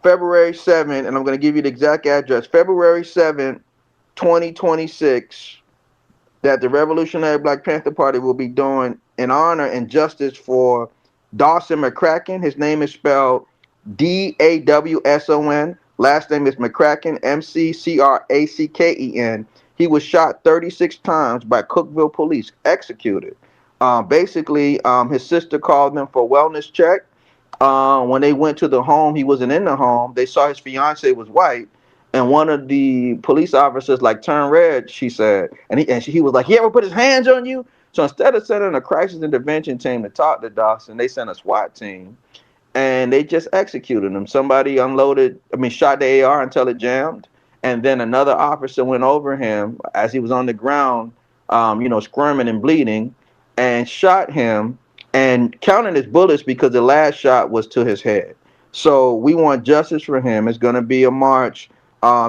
February 7th, and I'm going to give you the exact address. February 7th, 2026, that the Revolutionary Black Panther Party will be doing in honor and justice for Dawson McCracken. His name is spelled Dawson. Last name is McCracken, Mccracken. He was shot 36 times by Cookeville police, executed. His sister called them for a wellness check. When they went to the home, he wasn't in the home. They saw his fiance was white, and one of the police officers like turned red. She said, he was like, "He ever put his hands on you?" So instead of sending a crisis intervention team to talk to Dawson, they sent a SWAT team, and they just executed him. Somebody shot the AR until it jammed, and then another officer went over him as he was on the ground, squirming and bleeding, and shot him and counted his bullets because the last shot was to his head. So we want justice for him. It's going to be a march,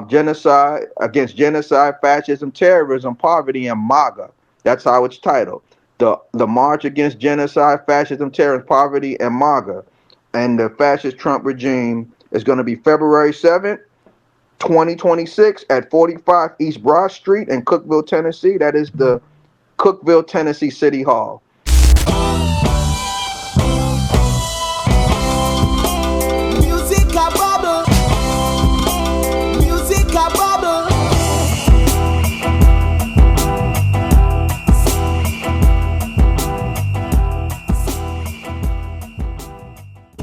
genocide against genocide, fascism, terrorism, poverty, and MAGA. That's how it's titled. The March Against Genocide, Fascism, Terrorism, Poverty, and MAGA, and the fascist Trump regime is going to be February 7th, 2026 at 45 East Broad Street in Cookeville, Tennessee. That is the Cookeville, Tennessee City Hall.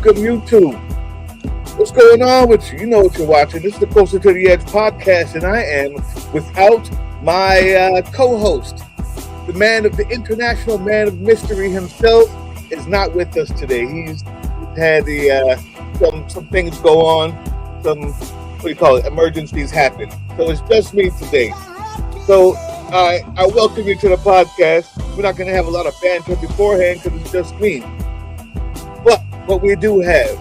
Good YouTube. What's going on with you? You know what you're watching. This is the Closer to the Edge podcast, and I am without my co-host. The man of the international man of mystery himself is not with us today. He's had some things go on, emergencies happen. So it's just me today. So I welcome you to the podcast. We're not going to have a lot of banter beforehand because it's just me. But what we do have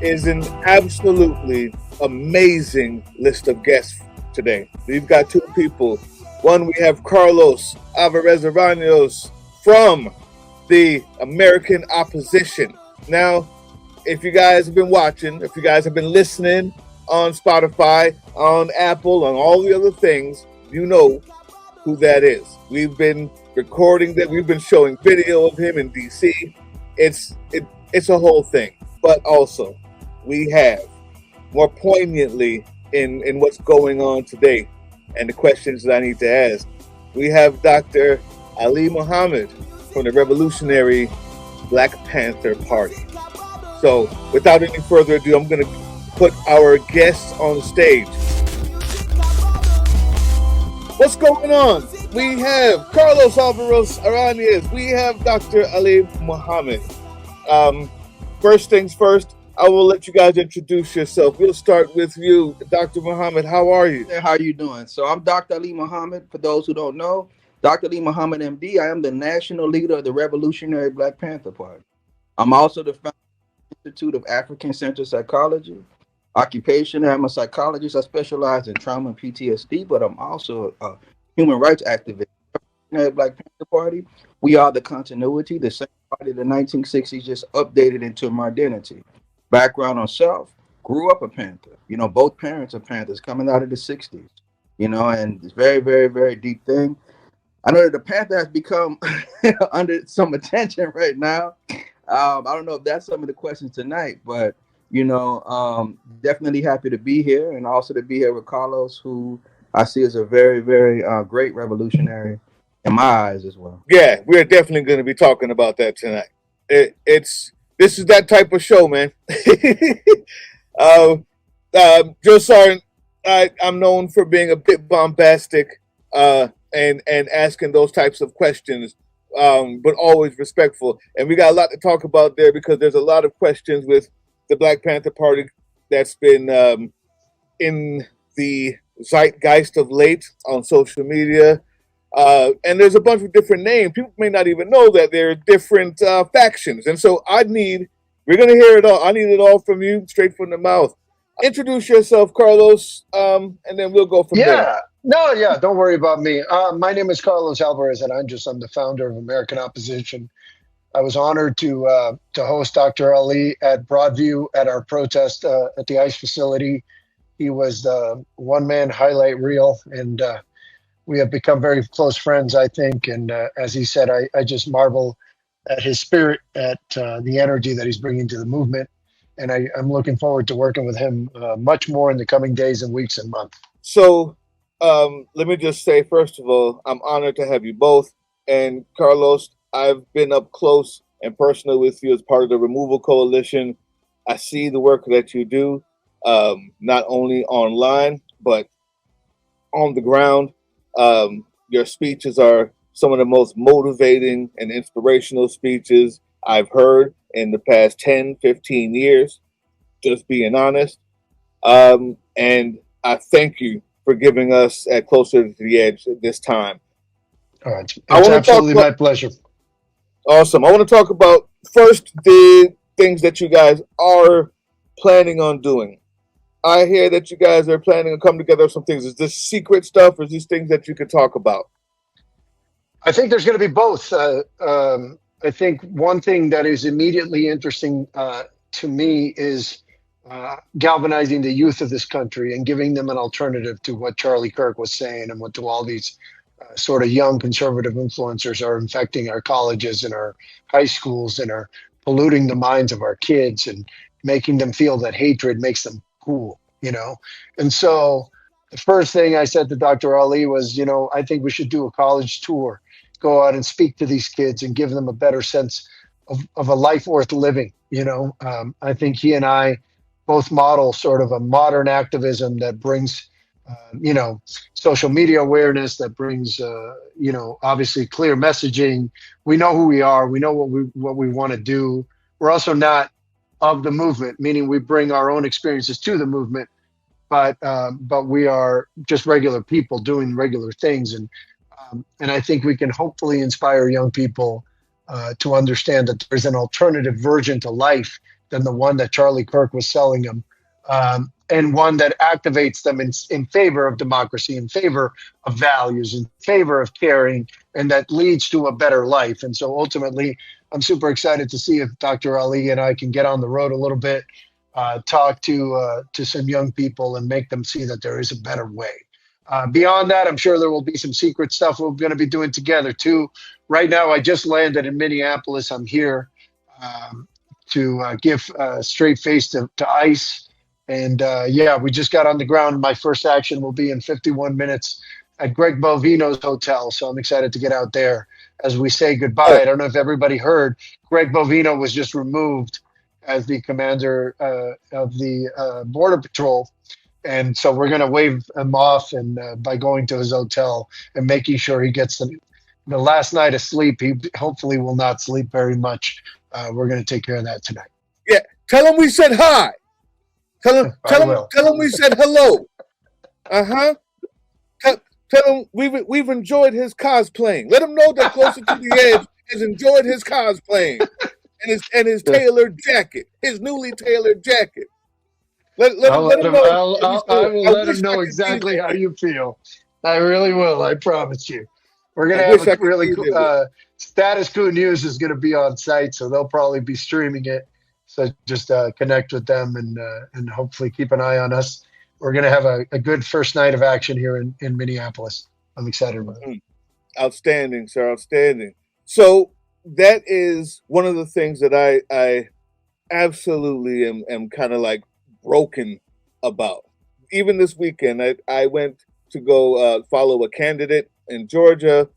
is an absolutely amazing list of guests today. We've got two people. One, we have Carlos Alvarez-Aranyos from the American Opposition. Now, if you guys have been watching, if you guys have been listening on Spotify, on Apple, on all the other things, you know who that is. We've been recording that. We've been showing video of him in DC. It's a whole thing. But also, we have, more poignantly in what's going on today and the questions that I need to ask, we have Dr. Alli Muhammad from the Revolutionary Black Panther Party. So, without any further ado, I'm going to put our guests on stage. What's going on? We have Carlos Alvarez-Aranyos. We have Dr. Alli Muhammad. First things first, I will let you guys introduce yourself. We'll start with you, Dr. Muhammad. How are you? How are you doing? So I'm Dr. Alli Muhammad. For those who don't know, Dr. Alli Muhammad, MD. I am the national leader of the Revolutionary Black Panther Party. I'm also the founder of the Institute of African-Centered Psychology. Occupation, I'm a psychologist. I specialize in trauma and PTSD, but I'm also a human rights activist. The Black Panther Party, we are the continuity, the same party of the 1960s, just updated into modernity. Background on self, grew up a Panther. Both parents are Panthers coming out of the 60s, and it's very, very, very deep thing. I know that the Panther has become under some attention right now. I don't know if that's some of the questions tonight, but, definitely happy to be here and also to be here with Carlos, who I see as a very, very great revolutionary in my eyes as well. Yeah, we're definitely going to be talking about that tonight. This is that type of show, man. Joe Sargent, I'm known for being a bit bombastic and asking those types of questions, but always respectful. And we got a lot to talk about there because there's a lot of questions with the Black Panther Party that's been in the zeitgeist of late on social media. And there's a bunch of different names. People may not even know that there are different factions. And so we're going to hear it all. I need it all from you, straight from the mouth. Introduce yourself, Carlos, and then we'll go from there. Don't worry about me. My name is Carlos Alvarez-Aranyos. I'm the founder of American Opposition. I was honored to host Dr. Ali at Broadview at our protest at the ICE facility. He was the one man highlight reel, and we have become very close friends, I think. And as he said, I just marvel at his spirit, at the energy that he's bringing to the movement. And I'm looking forward to working with him much more in the coming days and weeks and months. So, let me just say, first of all, I'm honored to have you both. And Carlos, I've been up close and personal with you as part of the Removal Coalition. I see the work that you do, not only online, but on the ground. Your speeches are some of the most motivating and inspirational speeches I've heard in the past 10, 15 years, just being honest. And I thank you for giving us at Closer to the Edge this time. I It's want to talk absolutely about, my pleasure. awesome. I want to talk about first the things that you guys are planning on doing. I hear that you guys are planning on coming together on some things. Is this secret stuff or is these things that you could talk about? I think there's going to be both. I think one thing that is immediately interesting to me is galvanizing the youth of this country and giving them an alternative to what Charlie Kirk was saying and what to all these sort of young conservative influencers are infecting our colleges and our high schools and are polluting the minds of our kids and making them feel that hatred makes them cool, you know? And so the first thing I said to Dr. Ali was, I think we should do a college tour, go out and speak to these kids and give them a better sense of a life worth living. I think he and I both model sort of a modern activism that brings, social media awareness, that brings, obviously clear messaging. We know who we are. We know what we want to do. We're also not of the movement, meaning we bring our own experiences to the movement, but we are just regular people doing regular things, and I think we can hopefully inspire young people to understand that there's an alternative version to life than the one that Charlie Kirk was selling them, and one that activates them in favor of democracy, in favor of values, in favor of caring, and that leads to a better life. And so ultimately, I'm super excited to see if Dr. Ali and I can get on the road a little bit, talk to some young people and make them see that there is a better way. Beyond that, I'm sure there will be some secret stuff we're going to be doing together too. Right now, I just landed in Minneapolis. I'm here to give straight face to ICE. And we just got on the ground. My first action will be in 51 minutes at Greg Bovino's hotel. So I'm excited to get out there as we say goodbye. I don't know if everybody heard, Greg Bovino was just removed as the commander of the Border Patrol. And so we're going to wave him off and by going to his hotel and making sure he gets the last night of sleep. He hopefully will not sleep very much. We're going to take care of that tonight. Yeah, tell him we said hi. Tell him we said hello. Tell him we've enjoyed his cosplaying. Let him know that Closer to the Edge has enjoyed his cosplaying and his tailored jacket, his newly tailored jacket. Let him know. I will let him know exactly how you feel. I really will. I promise you. We're going to have a really cool Status Quo News is going to be on site, so they'll probably be streaming it. So just connect with them and hopefully keep an eye on us. We're going to have a good first night of action here in Minneapolis. I'm excited about it. Outstanding, sir. Outstanding. So that is one of the things that I absolutely am kind of like broken about. Even this weekend, I went to go follow a candidate in Georgia,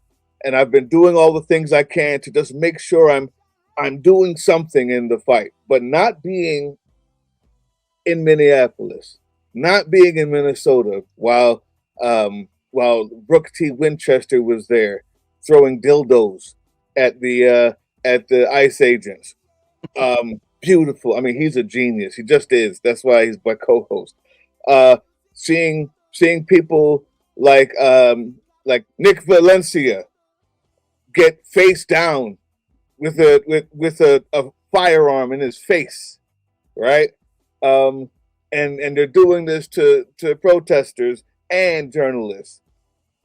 and I've been doing all the things I can to just make sure I'm doing something in the fight, but not being in Minneapolis, not being in Minnesota while Brooke T. Winchester was there throwing dildos at the ICE agents. Beautiful. I mean, he's a genius. He just is. That's why he's my co-host. Seeing people like Nick Valencia get face down with a firearm in his face, right? And they're doing this to protesters and journalists.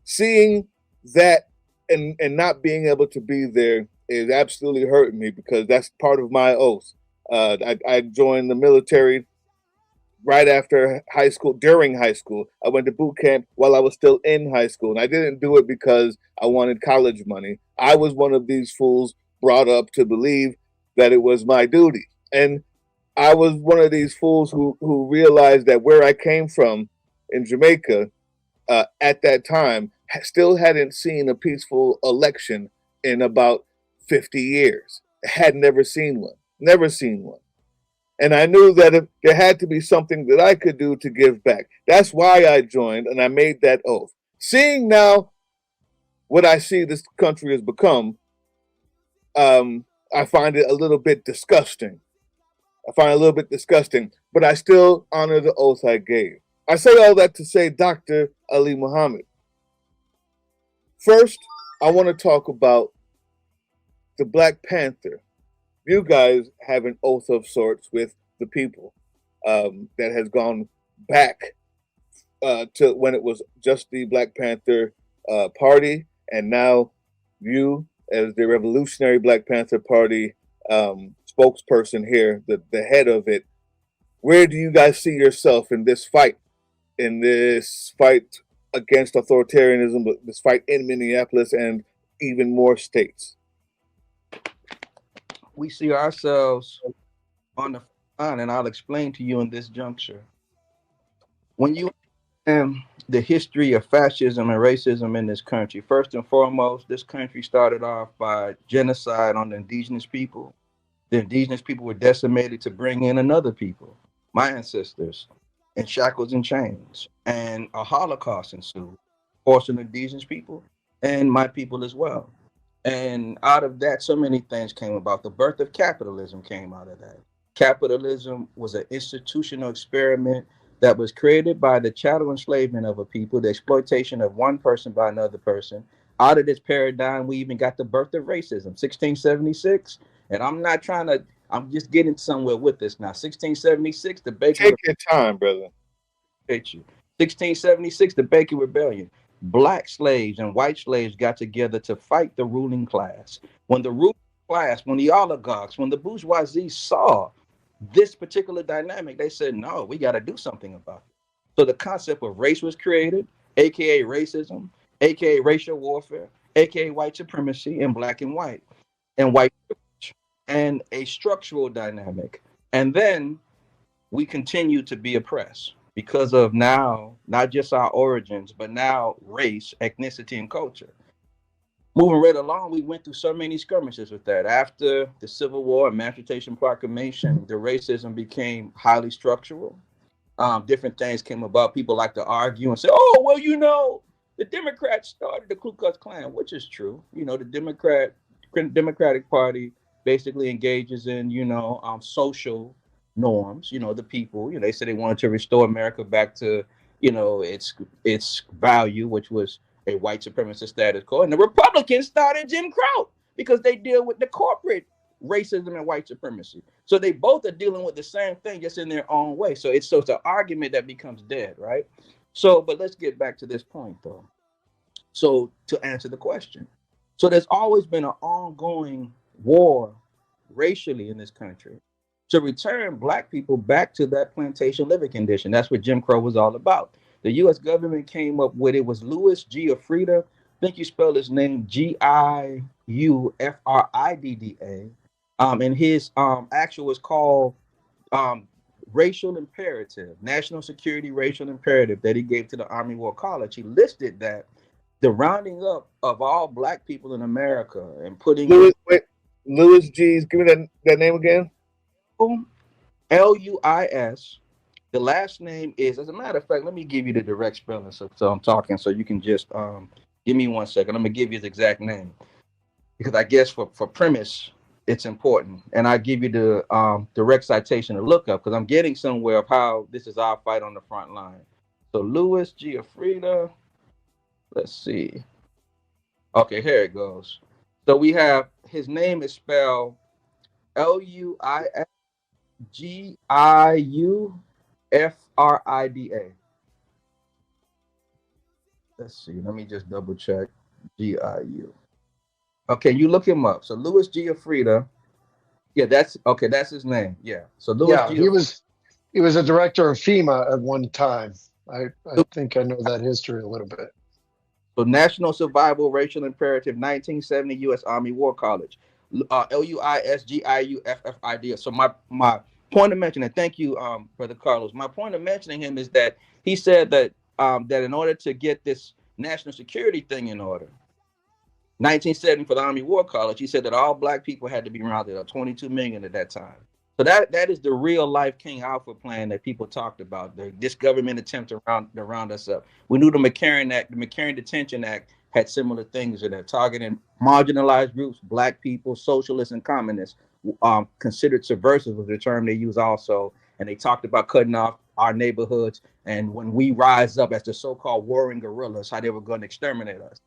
Seeing that and not being able to be there is absolutely hurting me because that's part of my oath. I joined the military right after high school. During high school, I went to boot camp while I was still in high school, and I didn't do it because I wanted college money. I was one of these fools brought up to believe that it was my duty, and I was one of these fools who realized that where I came from in Jamaica at that time still hadn't seen a peaceful election in about 50 years. Had never seen one. Never seen one. And I knew that if there had to be something that I could do to give back. That's why I joined and I made that oath. Seeing now what I see this country has become, I find it a little bit disgusting. I find it a little bit disgusting, but I still honor the oath I gave. I say all that to say, Dr. Alli Muhammad. First, I want to talk about the Black Panther. You guys have an oath of sorts with the people that has gone back to when it was just the Black Panther Party, and now you, as the Revolutionary Black Panther Party spokesperson here, the head of it. Where do you guys see yourself in this fight? In this fight against authoritarianism, this fight in Minneapolis and even more states? We see ourselves on the front line, and I'll explain to you in this juncture. When you the history of fascism and racism in this country, first and foremost, this country started off by genocide on the indigenous people. The indigenous people were decimated to bring in another people, my ancestors, in shackles and chains. And a Holocaust ensued, forcing the indigenous people and my people as well. And out of that, so many things came about. The birth of capitalism came out of that. Capitalism was an institutional experiment that was created by the chattel enslavement of a people, the exploitation of one person by another person. Out of this paradigm, we even got the birth of racism, 1676. And I'm not trying to, I'm just getting somewhere with this now. 1676, the Bacon Take your time, brother. Rebellion. 1676, the Bacon Rebellion. Black slaves and white slaves got together to fight the ruling class. When the ruling class, when the oligarchs, when the bourgeoisie saw this particular dynamic, they said, no, we got to do something about it. So the concept of race was created, aka racism, aka racial warfare, aka white supremacy, and black and white, and white privilege, and a structural dynamic. And then we continue to be oppressed because of now not just our origins, but now race, ethnicity, and culture. Moving right along, we went through so many skirmishes with that. After the Civil War, Emancipation Proclamation, the racism became highly structural. Different things came about. People like to argue and say, "Oh, well, the Democrats started the Ku Klux Klan," which is true. The Democratic Party basically engages in social norms. The people. They said they wanted to restore America back to its value, which was a white supremacist status quo. And the Republicans started Jim Crow because they deal with the corporate racism and white supremacy. So they both are dealing with the same thing, just in their own way. So it's an argument that becomes dead, right? So, but let's get back to this point though. So to answer the question, so there's always been an ongoing war racially in this country to return black people back to that plantation living condition. That's what Jim Crow was all about. The U.S. government came up with it was Louis Giuffrida. I think you spell his name Giuffrida. And his actual is called um, racial imperative, national security racial imperative that he gave to the Army War College. He listed that the rounding up of all black people in America and putting in Louis, wait, Louis G's. Give me that name again. Luis. The last name is, as a matter of fact, let me give you the direct spelling. So I'm talking, so you can just give me 1 second. I'm gonna give you his exact name because I guess for premise it's important, and I give you the direct citation to look up because I'm getting somewhere of how this is our fight on the front line. So Louis Giuffrida. Let's see. Okay, here it goes. So we have his name is spelled Luisgiuffrida. Let's see. Let me just double check. GIU. Okay, you look him up. So Louis Giuffrida, yeah, that's okay. That's his name. Yeah. So Louis Yeah, Giuffrida, he was a director of FEMA at one time. I think I know that history a little bit. so National Survival Racial Imperative, 1970 U.S. Army War College, Luisgiuffid. So my point of mentioning, thank you, Brother Carlos. My point of mentioning him is that he said that that in order to get this national security thing in order, 1970 for the Army War College, he said that all black people had to be rounded up, 22 million at that time. So that is the real life King Alfred plan that people talked about. This government attempt to round us up. We knew the McCarran Act, the McCarran Detention Act, had similar things in it, targeting marginalized groups, black people, socialists, and communists. Considered subversive was the term they use also, and they talked about cutting off our neighborhoods. And when we rise up as the so-called warring guerrillas, how they were going to exterminate us.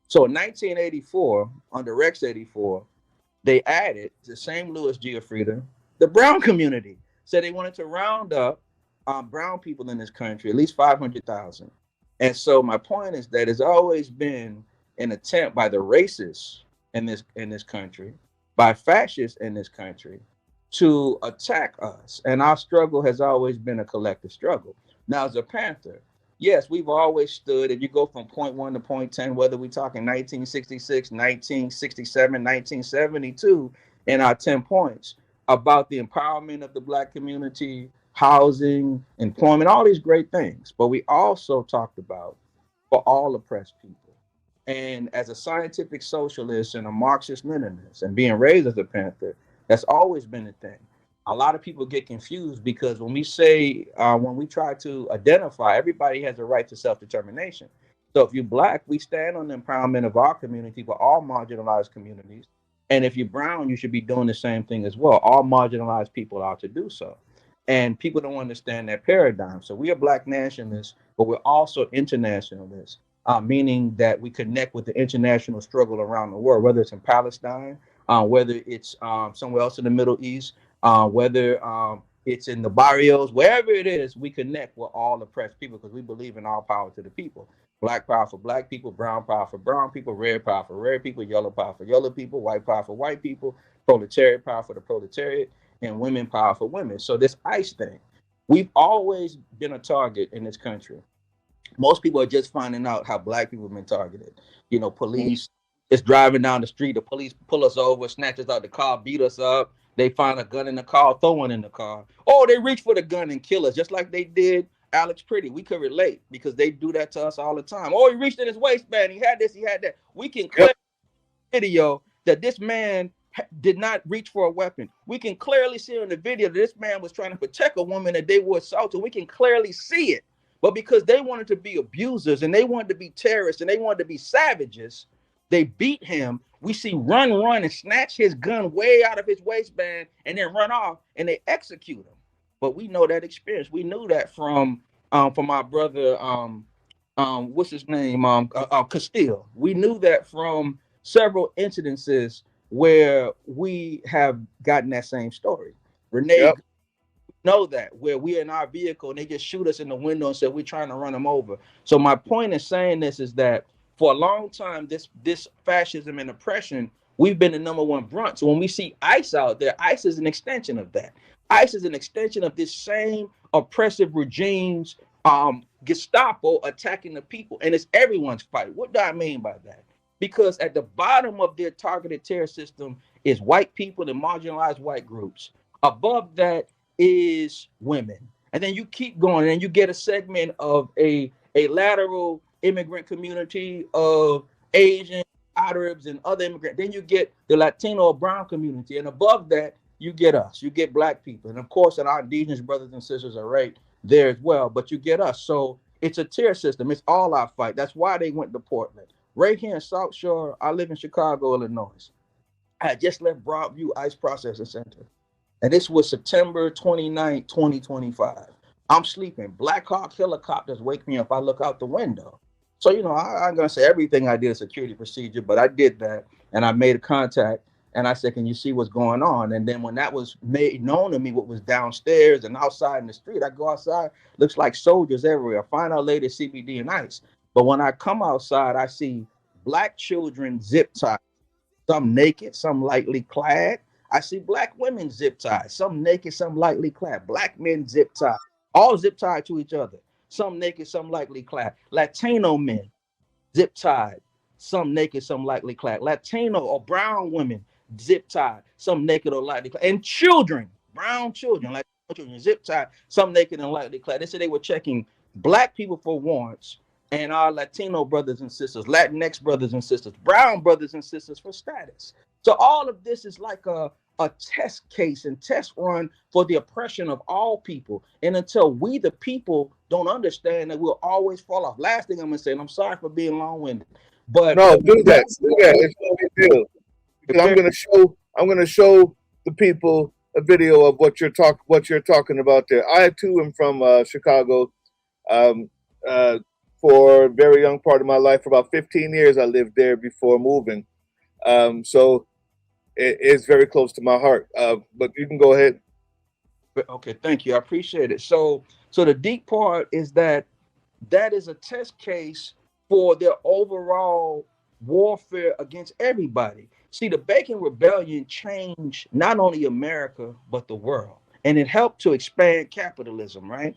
So in 1984, under Rex 84, they added the same Louis Giuffrida, the brown community. Said they wanted to round up brown people in this country, at least 500,000. And so my point is that it's always been an attempt by the racists in this country, by fascists in this country, to attack us. And our struggle has always been a collective struggle. Now, as a Panther, yes, we've always stood. If you go from point one to point 10, whether we're talking 1966, 1967, 1972, in our 10 points about the empowerment of the black community, housing, employment, all these great things. But we also talked about for all oppressed people. And as a scientific socialist and a Marxist Leninist and being raised as a Panther, that's always been a thing. A lot of people get confused because when we say, when we try to identify, everybody has a right to self determination. So if you're black, we stand on the empowerment of our community, for all marginalized communities. And if you're brown, you should be doing the same thing as well. All marginalized people are to do so. And people don't understand that paradigm. So we are black nationalists, but we're also internationalists, meaning that we connect with the international struggle around the world, whether it's in Palestine, whether it's somewhere else in the Middle East, whether it's in the barrios, wherever it is, we connect with all oppressed people because we believe in all power to the people. Black power for black people, brown power for brown people, red power for red people, yellow power for yellow people, white power for white people, proletariat power for the proletariat, and women power for women. So this ICE thing, we've always been a target in this country. Most people are just finding out how black people have been targeted. Police is driving down the street, the police pull us over, snatch us out the car, beat us up. They find a gun in the car, throw one in the car. Oh, they reach for the gun and kill us, just like they did Alex Pretty. We could relate because they do that to us all the time. Oh, he reached in his waistband, he had this, he had that. We can Yep. clear video that this man did not reach for a weapon. We can clearly see in the video that this man was trying to protect a woman that they were assaulting. We can clearly see it. But because they wanted to be abusers and they wanted to be terrorists and they wanted to be savages, they beat him. We see run, and snatch his gun way out of his waistband and then run off and they execute him. But we know that experience. We knew that from our brother what's his name Castile. We knew that from several incidences where we have gotten that same story. Renee Yep. know that where we're in our vehicle and they just shoot us in the window and say we're trying to run them over. So my point in saying this is that for a long time, this fascism and oppression, we've been the number one brunt. So when we see ICE out there, ICE is an extension of that. ICE is an extension of this same oppressive regime's Gestapo attacking the people, and it's everyone's fight. What do I mean by that? Because at the bottom of their targeted terror system is white people and marginalized white groups. Above that is women. And then you keep going and you get a segment of a lateral immigrant community of Asian, Arabs, and other immigrants. Then you get the Latino or brown community. And above that, you get us. You get black people. And of course, and our indigenous brothers and sisters are right there as well. But you get us. So it's a tier system. It's all our fight. That's why they went to Portland. Right here in South Shore, I live in Chicago, Illinois. I had just left Broadview ICE Processing Center. And this was September 29th, 2025. I'm sleeping. Black Hawk helicopters wake me up. I look out the window. So, I'm going to say everything I did is security procedure, but I did that and I made a contact and I said, can you see what's going on? And then when that was made known to me, what was downstairs and outside in the street, I go outside, looks like soldiers everywhere. Find out later CBD and ICE. But when I come outside, I see black children zip tied some naked, some lightly clad. I see black women zip tied, some naked, some lightly clad. Black men zip tied, all zip tied to each other. Some naked, some lightly clad. Latino men zip tied, some naked, some lightly clad. Latino or brown women zip tied, some naked or lightly clad. And children, brown children, like children, zip tied, some naked and lightly clad. They said they were checking black people for warrants and our Latino brothers and sisters, Latinx brothers and sisters, brown brothers and sisters for status. So all of this is like a test case and test run for the oppression of all people. And until we, the people, don't understand that, we'll always fall off. Last thing I'm going to say, and I'm sorry for being long-winded, but No, do that. Do that. It's no big deal. Because I'm gonna show the people a video of what you're talking about there. I too am from Chicago. Um, for a very young part of my life, for about 15 years, I lived there before moving. So it's very close to my heart. But you can go ahead. okay, thank you. I appreciate it. So the deep part is that is a test case for their overall warfare against everybody. See, the Bacon Rebellion changed not only America, but the world. And it helped to expand capitalism, right?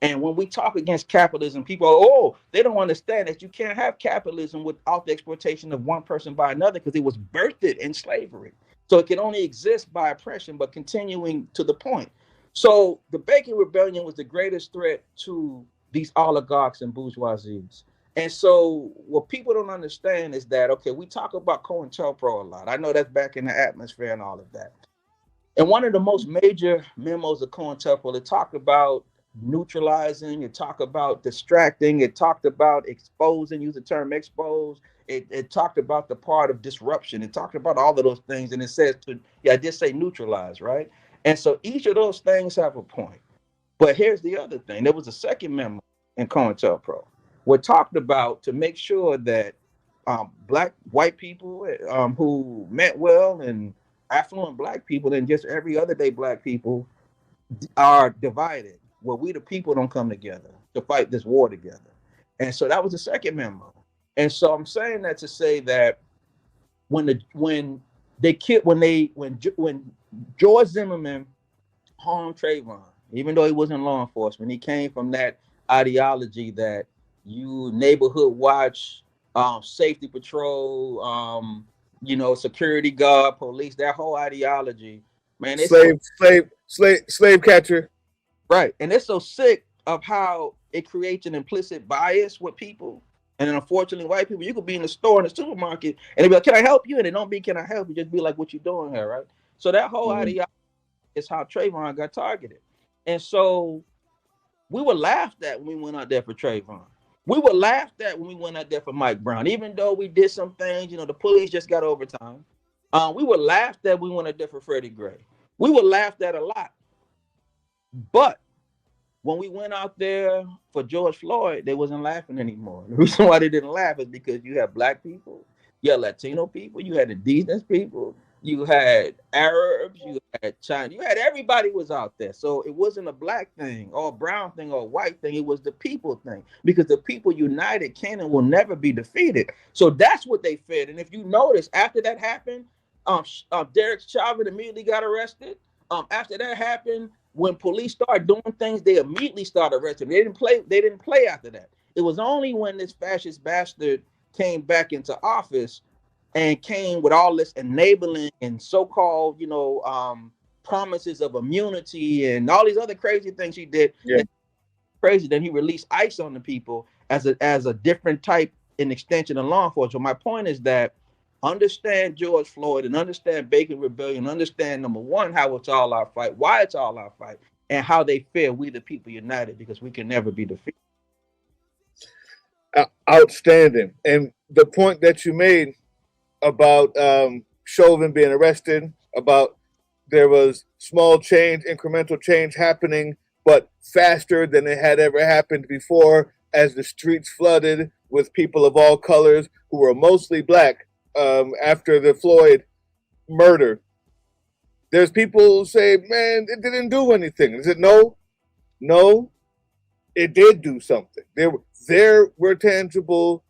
And when we talk against capitalism, people, oh, they don't understand that you can't have capitalism without the exploitation of one person by another, because it was birthed in slavery. So it can only exist by oppression, but continuing to the point. So the Bacon Rebellion was the greatest threat to these oligarchs and bourgeoisies. And so what people don't understand is that, okay, we talk about COINTELPRO a lot. I know that's back in the atmosphere and all of that. And one of the most major memos of COINTELPRO, it talked about neutralizing, it talked about distracting, it talked about exposing, use the term expose, it talked about the part of disruption, it talked about all of those things, and it says to, yeah, I did say neutralize, right? And so each of those things have a point. But here's the other thing. There was a second memo in COINTELPRO what talked about to make sure that black white people who meant well and affluent black people and just every other day black people are divided. Well, we the people don't come together to fight this war together. And so that was the second memo. And so I'm saying that to say that when George Zimmerman harmed Trayvon, even though he wasn't law enforcement, he came from that ideology that you neighborhood watch, safety patrol, security guard, police, that whole ideology, man. Slave catcher. Right. And it's so sick of how it creates an implicit bias with people. And then unfortunately, white people, you could be in the store, in the supermarket, and they be like, can I help you? And it don't be, can I help you? Just be like, what you doing here, right? So that whole ideology is how Trayvon got targeted. And so we were laughed at when we went out there for Trayvon. We were laughed at when we went out there for Mike Brown. Even though we did some things, the police just got overtime. We were laughed at when we went out there for Freddie Gray. We were laughed at a lot. But when we went out there for George Floyd, they wasn't laughing anymore. The reason why they didn't laugh is because you had black people, you had Latino people, you had indigenous people, you had Arabs, you had China, you had everybody was out there. So it wasn't a black thing or a brown thing or a white thing. It was the people thing, because the people united can and will never be defeated. So that's what they fed. And if you notice, after that happened, Derek Chauvin immediately got arrested. After that happened, when police started doing things, they immediately started arresting. They didn't play after that. It was only when this fascist bastard came back into office and came with all this enabling and so-called, promises of immunity and all these other crazy things he did. Yeah. Crazy. Then he released ICE on the people as a different type and extension of law enforcement. So my point is that understand George Floyd and understand Bacon Rebellion, understand, number one, how it's all our fight, why it's all our fight, and how they feel we the people united, because we can never be defeated. Outstanding. And the point that you made about Chauvin being arrested, about there was small change, incremental change happening, but faster than it had ever happened before, as the streets flooded with people of all colors who were mostly black after the Floyd murder. There's people who say, man, it didn't do anything. Is it? No, it did do something. There were tangible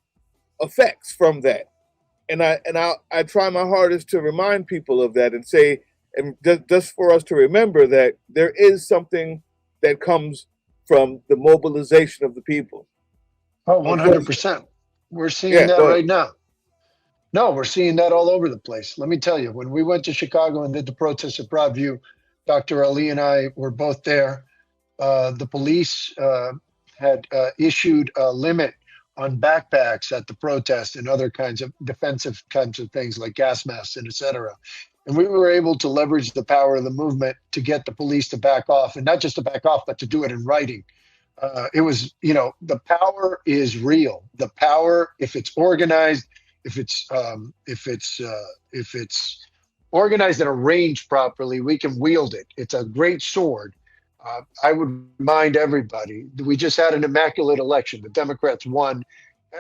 effects from that. And I try my hardest to remind people of that and say, and just for us to remember that there is something that comes from the mobilization of the people. Oh, Unfortunately, 100%. We're seeing yeah. that Go ahead. right now. No, we're seeing that all over the place. Let me tell you, when we went to Chicago and did the protest at Broadview, Dr. Ali and I were both there. The police had issued a limit on backpacks at the protest and other kinds of defensive kinds of things like gas masks and et cetera. And we were able to leverage the power of the movement to get the police to back off, and not just to back off, but to do it in writing. It was, the power is real. The power, if it's organized, if it's organized and arranged properly, we can wield it. It's a great sword. I would remind everybody that we just had an immaculate election. The Democrats won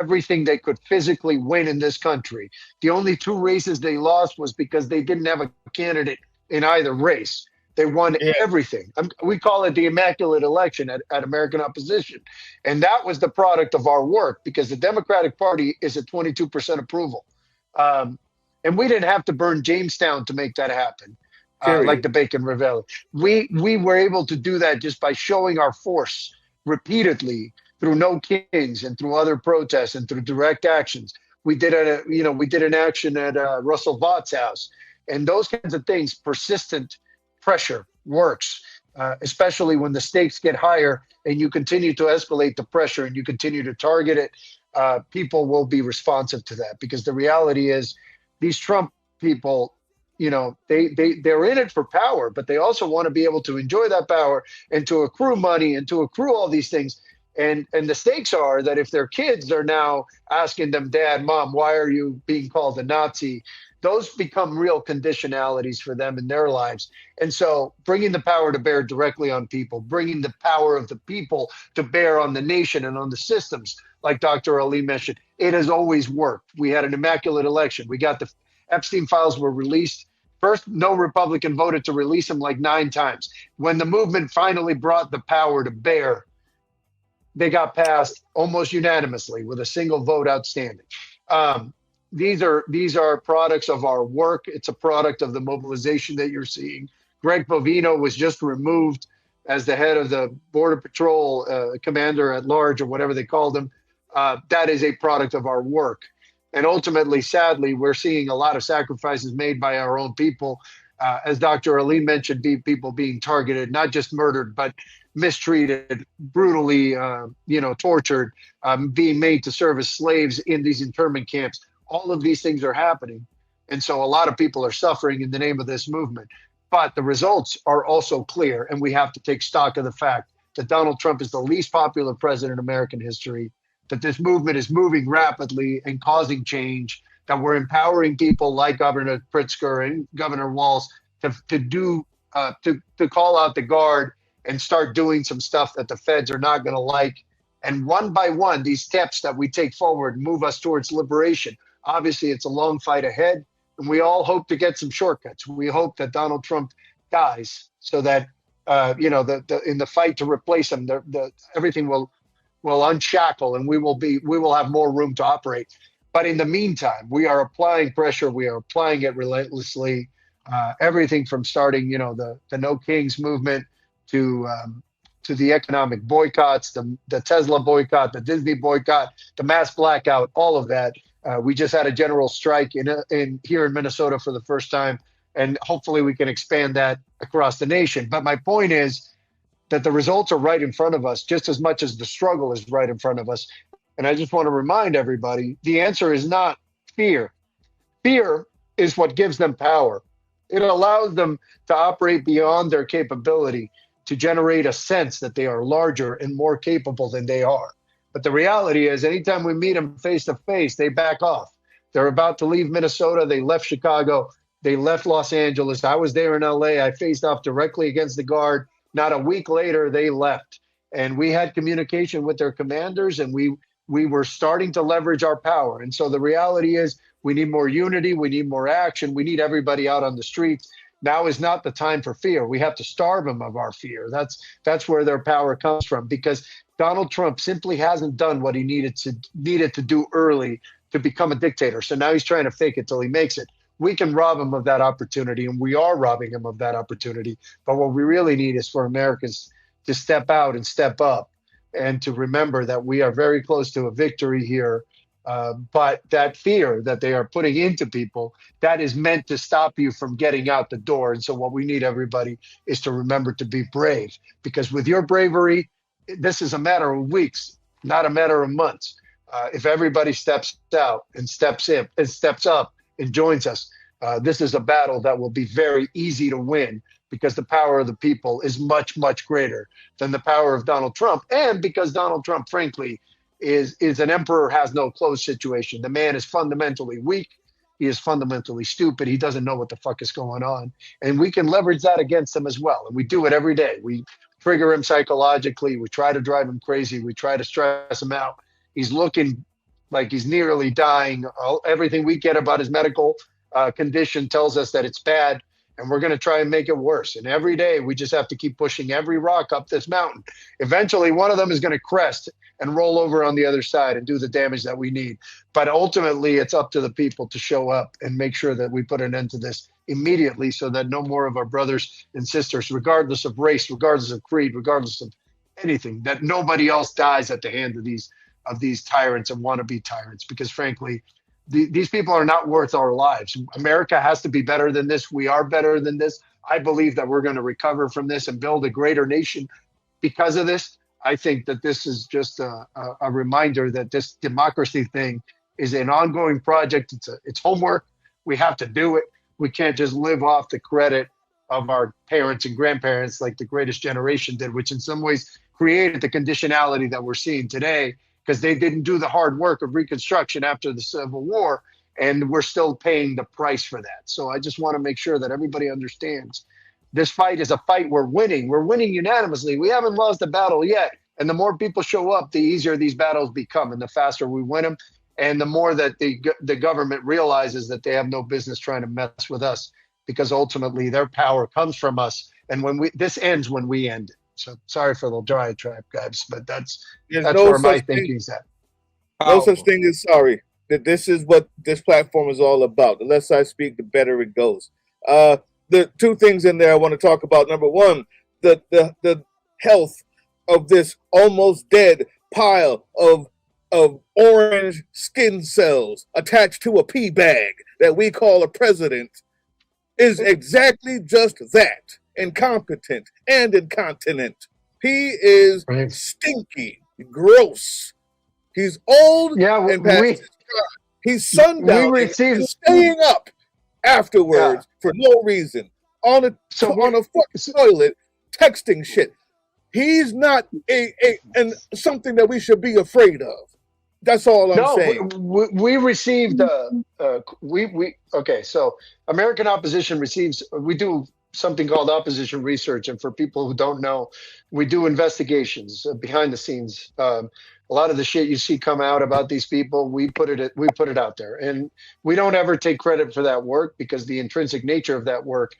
everything they could physically win in this country. The only two races they lost was because they didn't have a candidate in either race. They won Yeah. everything. We call it the immaculate election at American Opposition. And that was the product of our work because the Democratic Party is at 22% approval. Um, and we didn't have to burn Jamestown to make that happen, like Period. the Bacon Rebellion. We were able to do that just by showing our force repeatedly through No Kings and through other protests and through direct actions. We did an action at Russell Vaught's house, and those kinds of things. Persistent pressure works, especially when the stakes get higher and you continue to escalate the pressure and you continue to target it. People will be responsive to that because the reality is these Trump people, they're in it for power, but they also want to be able to enjoy that power and to accrue money and to accrue all these things. And the stakes are that if their kids are now asking them, Dad, Mom, why are you being called a Nazi? Those become real conditionalities for them in their lives. And so bringing the power to bear directly on people, bringing the power of the people to bear on the nation and on the systems, like Dr. Ali mentioned, it has always worked. We had an immaculate election. We got the Epstein files were released. First, no Republican voted to release them like 9 times. When the movement finally brought the power to bear, they got passed almost unanimously with a single vote outstanding. These are products of our work. It's a product of the mobilization that you're seeing. Greg Bovino was just removed as the head of the Border Patrol, commander at large, or whatever they called him. That is a product of our work. And ultimately, sadly, we're seeing a lot of sacrifices made by our own people. As Dr. Ali mentioned, people being targeted, not just murdered, but mistreated, brutally, tortured, being made to serve as slaves in these internment camps. All of these things are happening. And so a lot of people are suffering in the name of this movement. But the results are also clear, and we have to take stock of the fact that Donald Trump is the least popular president in American history, that this movement is moving rapidly and causing change, that we're empowering people like Governor Pritzker and Governor Walz to call out the guard and start doing some stuff that the feds are not going to like. And one by one, these steps that we take forward move us towards liberation. Obviously, it's a long fight ahead, and we all hope to get some shortcuts. We hope that Donald Trump dies so that, in the fight to replace him, everything will unshackle and we will have more room to operate. But in the meantime, we are applying pressure. We are applying it relentlessly. Everything from starting, the No Kings movement to the economic boycotts, the Tesla boycott, the Disney boycott, the mass blackout, all of that. We just had a general strike here in Minnesota for the first time, and hopefully we can expand that across the nation. But my point is that the results are right in front of us, just as much as the struggle is right in front of us. And I just want to remind everybody, the answer is not fear. Fear is what gives them power. It allows them to operate beyond their capability, to generate a sense that they are larger and more capable than they are. But the reality is, anytime we meet them face to face, they back off. They're about to leave Minnesota. They left Chicago. They left Los Angeles. I was there in LA. I faced off directly against the guard. Not a week later, they left. And we had communication with their commanders, and we were starting to leverage our power. And so the reality is, we need more unity. We need more action. We need everybody out on the streets. Now is not the time for fear. We have to starve them of our fear. That's where their power comes from, because Donald Trump simply hasn't done what he needed to do early to become a dictator. So now he's trying to fake it till he makes it. We can rob him of that opportunity, and we are robbing him of that opportunity. But what we really need is for Americans to step out and step up and to remember that we are very close to a victory here. But that fear that they are putting into people, that is meant to stop you from getting out the door. And so what we need everybody is to remember to be brave, because with your bravery, this is a matter of weeks, not a matter of months. If everybody steps out and steps in and steps up and joins us, this is a battle that will be very easy to win, because the power of the people is much, much greater than the power of Donald Trump. And because Donald Trump, frankly, is an emperor has no clothes situation. The man is fundamentally weak. He is fundamentally stupid. He doesn't know what the fuck is going on. And we can leverage that against him as well. And we do it every day. We trigger him psychologically. We try to drive him crazy. We try to stress him out. He's looking like he's nearly dying. Everything we get about his medical condition tells us that it's bad, and we're going to try and make it worse. And every day we just have to keep pushing every rock up this mountain. Eventually, one of them is going to crest and roll over on the other side and do the damage that we need. But ultimately, it's up to the people to show up and make sure that we put an end to this immediately, so that no more of our brothers and sisters, regardless of race, regardless of creed, regardless of anything, that nobody else dies at the hand of these tyrants and wannabe tyrants. Because frankly, these people are not worth our lives. America has to be better than this. We are better than this. I believe that we're going to recover from this and build a greater nation because of this. I think that this is just a reminder that this democracy thing is an ongoing project. It's homework. We have to do it. We can't just live off the credit of our parents and grandparents like the greatest generation did, which in some ways created the conditionality that we're seeing today, because they didn't do the hard work of Reconstruction after the Civil War, and we're still paying the price for that. So I just want to make sure that everybody understands this fight is a fight we're winning. We're winning unanimously. We haven't lost a battle yet. And the more people show up, the easier these battles become, and the faster we win them, and the more that the government realizes that they have no business trying to mess with us, because ultimately their power comes from us. And this ends when we end it. So sorry for the diatribe, guys, but that's where my thinking's at. No such thing as sorry. That this is what this platform is all about. The less I speak, the better it goes. The two things in there I want to talk about. Number one, the health of this almost dead pile of orange skin cells attached to a pee bag that we call a president is exactly just that. Incompetent and incontinent. He is stinky, gross. He's old and past his time. He's sundown. He's staying up afterwards for no reason on a fucking toilet, texting shit. He's not something that we should be afraid of. That's all I'm saying. We received okay. So American Opposition receives. We do something called opposition research, and for people who don't know, we do investigations behind the scenes. A lot of the shit you see come out about these people, we put it out there, and we don't ever take credit for that work, because the intrinsic nature of that work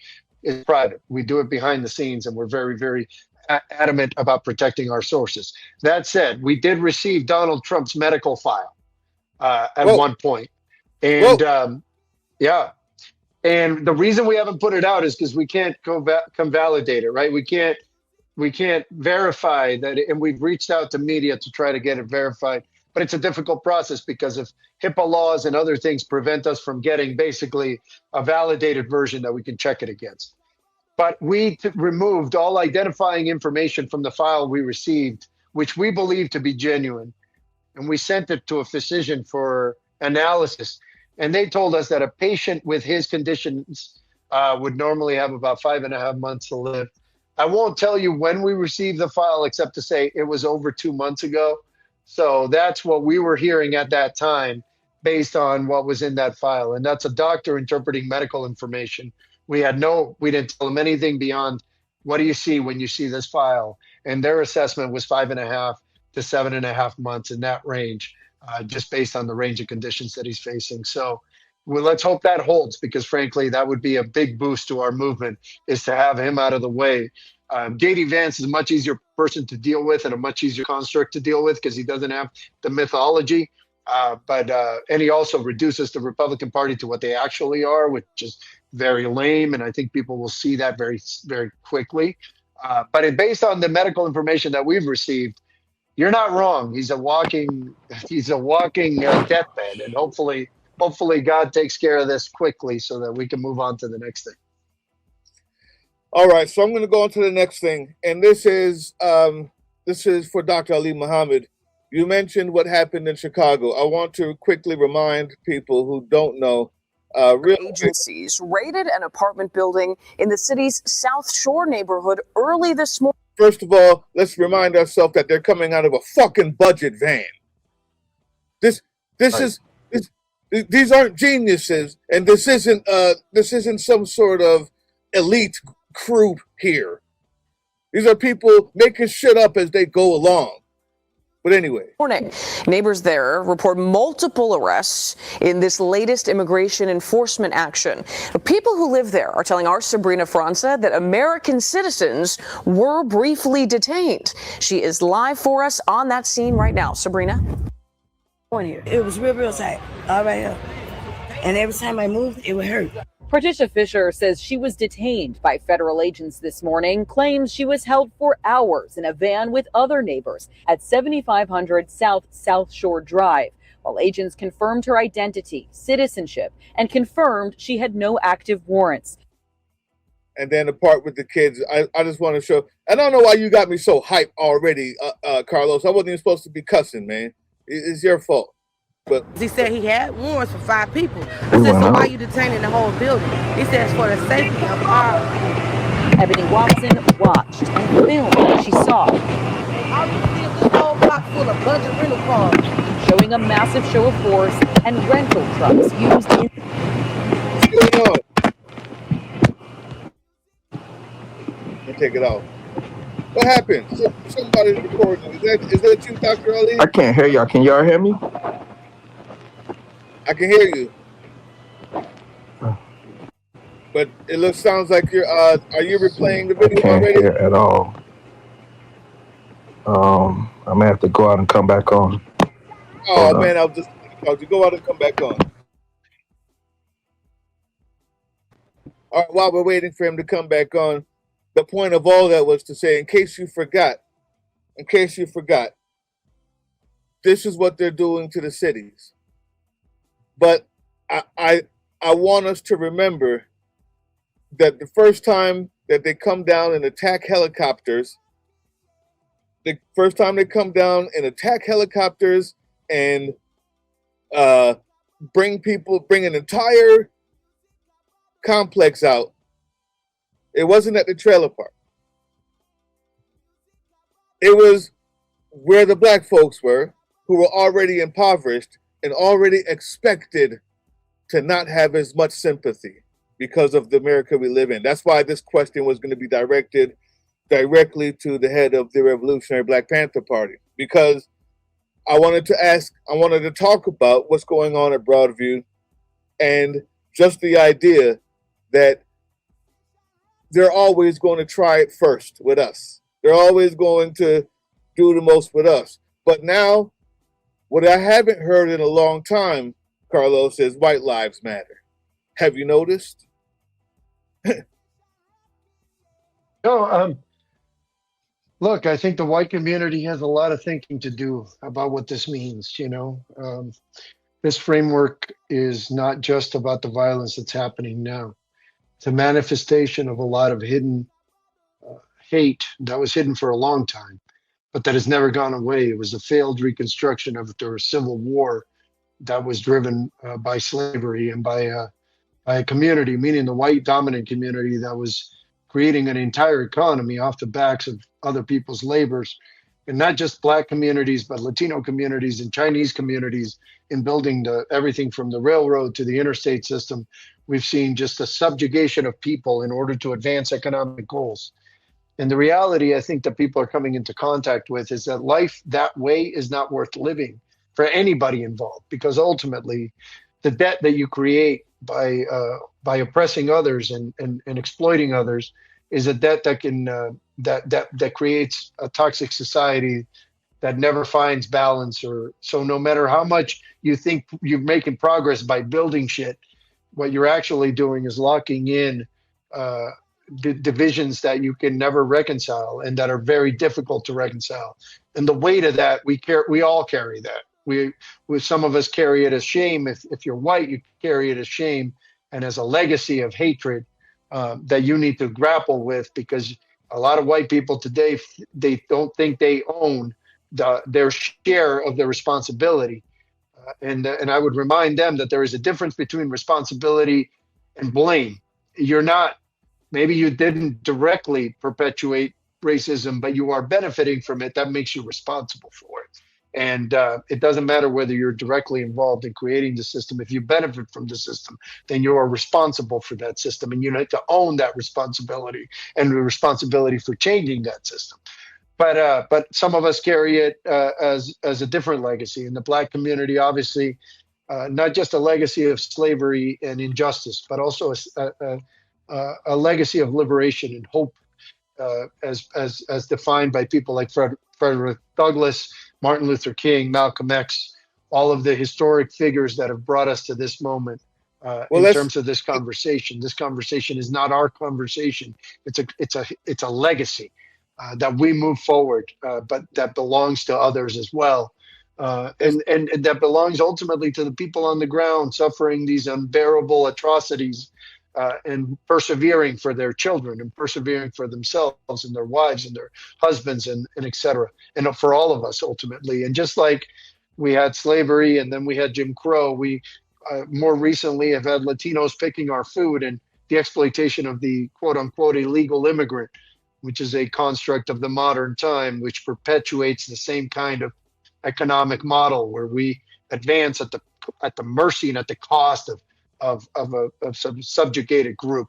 is private. We do it behind the scenes, and we're very, very adamant about protecting our sources. That said, we did receive Donald Trump's medical file at one point, and and the reason we haven't put it out is because we can't come validate it, right? We can't verify that, and we've reached out to media to try to get it verified, but it's a difficult process because of HIPAA laws and other things prevent us from getting basically a validated version that we can check it against. But we removed all identifying information from the file we received, which we believe to be genuine, and we sent it to a physician for analysis. And they told us that a patient with his conditions would normally have about 5.5 months to live. I won't tell you when we received the file, except to say it was over 2 months ago. So that's what we were hearing at that time based on what was in that file. And that's a doctor interpreting medical information. We didn't tell them anything beyond, what do you see when you see this file? And their assessment was 5.5 to 7.5 months, in that range, just based on the range of conditions that he's facing. So let's hope that holds, because frankly, that would be a big boost to our movement, is to have him out of the way. J.D. Vance is a much easier person to deal with and a much easier construct to deal with, because he doesn't have the mythology. And he also reduces the Republican Party to what they actually are, which is very lame. And I think people will see that very, very quickly. Based on the medical information that we've received, you're not wrong. He's a walking deathbed, and hopefully God takes care of this quickly so that we can move on to the next thing. All right, so I'm going to go on to the next thing, and this is for Dr. Alli Muhammad. You mentioned what happened in Chicago. I want to quickly remind people who don't know. Agencies raided an apartment building in the city's South Shore neighborhood early this morning. First of all, let's remind ourselves that they're coming out of a fucking budget van. These aren't geniuses, and this isn't some sort of elite crew here. These are people making shit up as they go along. But anyway. Morning. Neighbors there report multiple arrests in this latest immigration enforcement action. The people who live there are telling our Sabrina Franza that American citizens were briefly detained. She is live for us on that scene right now. Sabrina? It was real tight, all right here. And every time I moved, it would hurt. Patricia Fisher says she was detained by federal agents this morning, claims she was held for hours in a van with other neighbors at 7500 South Shore Drive, while agents confirmed her identity, citizenship, and confirmed she had no active warrants. And then the part with the kids, I just want to show, I don't know why you got me so hyped already, Carlos. I wasn't even supposed to be cussing, man. It's your fault. But he said he had warrants for 5 people. I said, so why are you detaining the whole building? He said it's for the safety of all. Ebony Watson watched and filmed what she saw. I see a whole block full of bunch of rental cars. Showing a massive show of force and rental trucks used in... What's going on? Let me take it off. What happened? Somebody's recording. Is that you, Dr. Ali? I can't hear y'all. Can y'all hear me? I can hear you. But it sounds like you're, are you replaying the video already? Can't hear at all. I'm gonna have to go out and come back on. Oh, man, I'll just go out and come back on. All right, while we're waiting for him to come back on, the point of all that was to say, in case you forgot, this is what they're doing to the cities. But I want us to remember that the first time that they come down and attack helicopters, and bring an entire complex out, it wasn't at the trailer park. It was where the black folks were, who were already impoverished and already expected to not have as much sympathy because of the America we live in. That's why this question was going to be directed directly to the head of the Revolutionary Black Panther Party, because I wanted to talk about what's going on at Broadview, and just the idea that they're always going to try it first with us. They're always going to do the most with us. But now, what I haven't heard in a long time, Carlos, is white lives matter. Have you noticed? No, look, I think the white community has a lot of thinking to do about what this means. This framework is not just about the violence that's happening now. It's a manifestation of a lot of hidden hate that was hidden for a long time, but that has never gone away. It was a failed reconstruction of the Civil War that was driven by slavery and by a community, meaning the white dominant community, that was creating an entire economy off the backs of other people's labors, and not just black communities, but Latino communities and Chinese communities, in building everything from the railroad to the interstate system. We've seen just a subjugation of people in order to advance economic goals. And the reality I think that people are coming into contact with is that life that way is not worth living for anybody involved, because ultimately the debt that you create by oppressing others and exploiting others is a debt that can that creates a toxic society that never finds balance. Or so no matter how much you think you're making progress by building shit, what you're actually doing is locking in uh, divisions that you can never reconcile and that are very difficult to reconcile. And the weight of that, we all carry that. Some of us carry it as shame. If you're white, you carry it as shame and as a legacy of hatred that you need to grapple with, because a lot of white people today, they don't think they own their share of the responsibility. And I would remind them that there is a difference between responsibility and blame. You're not, maybe you didn't directly perpetuate racism, but you are benefiting from it. That makes you responsible for it. And it doesn't matter whether you're directly involved in creating the system. If you benefit from the system, then you are responsible for that system, and you need to own that responsibility and the responsibility for changing that system. But some of us carry it as a different legacy. In the Black community, obviously, not just a legacy of slavery and injustice, but also a legacy of liberation and hope, as defined by people like Frederick Douglass, Martin Luther King, Malcolm X, all of the historic figures that have brought us to this moment. In terms of this conversation is not our conversation. It's a legacy. That we move forward, but that belongs to others as well. And that belongs ultimately to the people on the ground suffering these unbearable atrocities and persevering for their children and persevering for themselves and their wives and their husbands and et cetera. And for all of us ultimately. And just like we had slavery and then we had Jim Crow, we more recently have had Latinos picking our food and the exploitation of the quote unquote illegal immigrant, which is a construct of the modern time, which perpetuates the same kind of economic model where we advance at the mercy and at the cost of some subjugated group.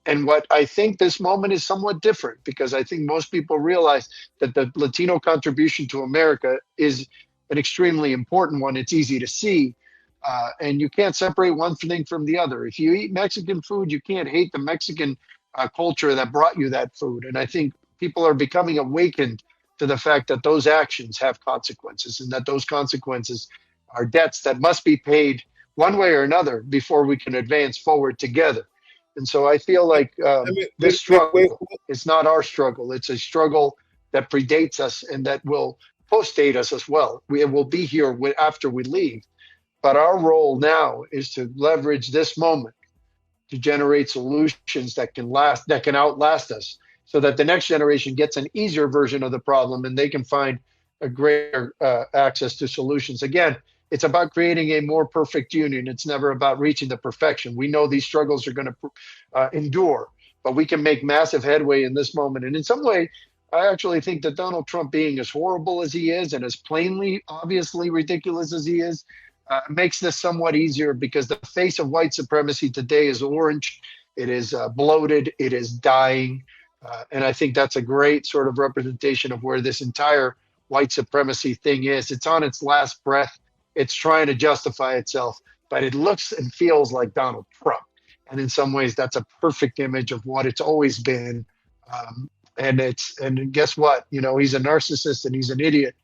And what I think this moment is somewhat different, because I think most people realize that the Latino contribution to America is an extremely important one. It's easy to see. And you can't separate one thing from the other. If you eat Mexican food, you can't hate the Mexican culture that brought you that food. And I think people are becoming awakened to the fact that those actions have consequences, and that those consequences are debts that must be paid one way or another before we can advance forward together. And so I feel like this struggle is not our struggle. It's a struggle that predates us and that will postdate us as well. It will be here after we leave. But our role now is to leverage this moment to generate solutions that can outlast us, so that the next generation gets an easier version of the problem and they can find a greater access to solutions. Again, it's about creating a more perfect union. It's never about reaching the perfection. We know these struggles are going to endure, but we can make massive headway in this moment. And in some way, I actually think that Donald Trump, being as horrible as he is and as plainly, obviously ridiculous as he is, makes this somewhat easier, because the face of white supremacy today is orange. It is bloated. It is dying. And I think that's a great sort of representation of where this entire white supremacy thing is. It's on its last breath. It's trying to justify itself, but it looks and feels like Donald Trump. And in some ways, that's a perfect image of what it's always been. And guess what? You know, he's a narcissist and he's an idiot,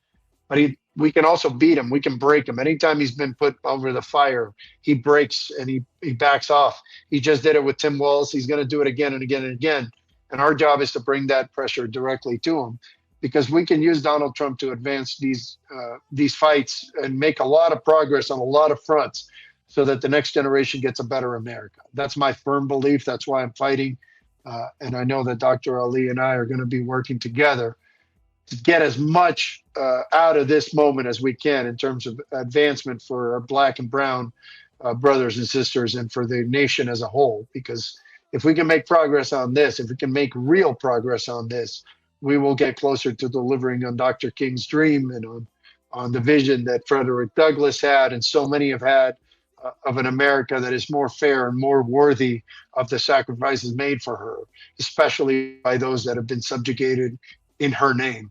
but we can also beat him. We can break him. Anytime he's been put over the fire, he breaks and he backs off. He just did it with Tim Walz. He's going to do it again and again and again. And our job is to bring that pressure directly to him, because we can use Donald Trump to advance these fights and make a lot of progress on a lot of fronts, so that the next generation gets a better America. That's my firm belief. That's why I'm fighting. And I know that Dr. Ali and I are going to be working together to get as much out of this moment as we can in terms of advancement for our Black and brown brothers and sisters, and for the nation as a whole. Because if we can make progress on this, if we can make real progress on this, we will get closer to delivering on Dr. King's dream and on the vision that Frederick Douglass had and so many have had, of an America that is more fair and more worthy of the sacrifices made for her, especially by those that have been subjugated in her name.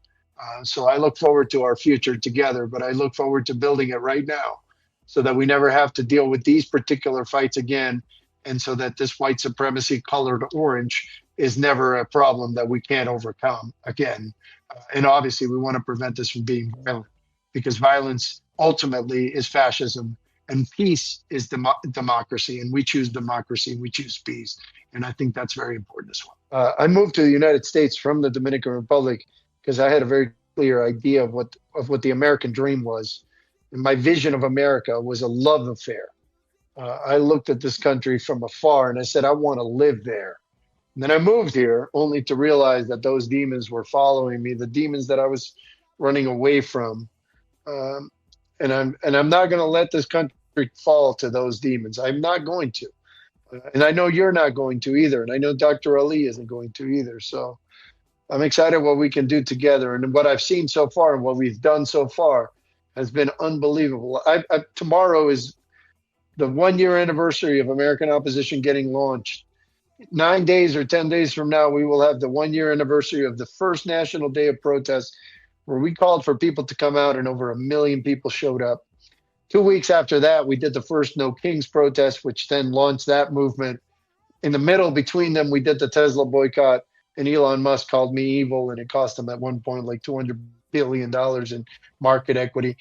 So I look forward to our future together, but I look forward to building it right now, so that we never have to deal with these particular fights again, and so that this white supremacy colored orange is never a problem that we can't overcome again. And obviously, we want to prevent this from being violent, because violence ultimately is fascism, and peace is democracy. And we choose democracy, and we choose peace. And I think that's very important as well. I moved to the United States from the Dominican Republic because I had a very clear idea of what the American dream was. And my vision of America was a love affair. I looked at this country from afar and I said, I want to live there. And then I moved here only to realize that those demons were following me, the demons that I was running away from. And I'm not going to let this country fall to those demons. I'm not going to. And I know you're not going to either. And I know Dr. Ali isn't going to either. So I'm excited what we can do together. And what I've seen so far and what we've done so far has been unbelievable. Tomorrow is the 1-year anniversary of American Opposition getting launched. 9 days or 10 days from now, we will have the 1-year anniversary of the first National Day of Protest, where we called for people to come out and over 1 million people showed up. 2 weeks after that, we did the first No Kings protest, which then launched that movement. In the middle, between them, we did the Tesla boycott, and Elon Musk called me evil, and it cost him at one point like $200 billion in market equity.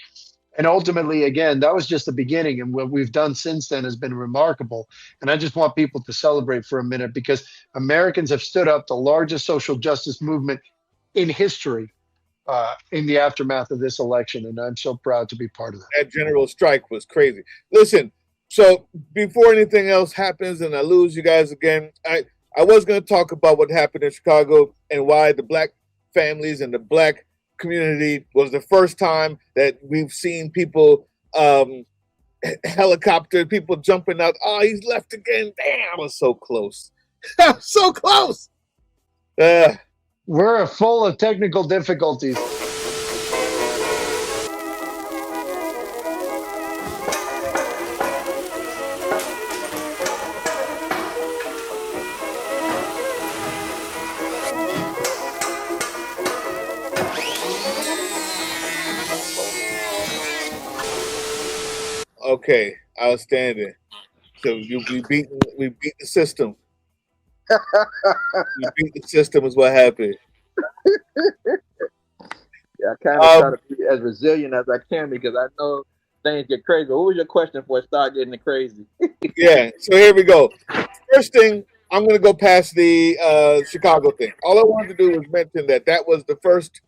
And ultimately, again, that was just the beginning. And what we've done since then has been remarkable. And I just want people to celebrate for a minute, because Americans have stood up the largest social justice movement in history in the aftermath of this election. And I'm so proud to be part of that. That general strike was crazy. Listen, so before anything else happens and I lose you guys again, I was going to talk about what happened in Chicago and why the black families and the black community was the first time that we've seen people helicopter, people jumping out. Oh, he's left again. Damn, I was so close. So close. We're full of technical difficulties. Okay, outstanding. So we beat the system. We beat the system is what happened. Yeah, I kind of try to be as resilient as I can, because I know things get crazy. What was your question before it started getting crazy? Yeah, so here we go. First thing, I'm going to go past the Chicago thing. All I wanted to do was mention that was the first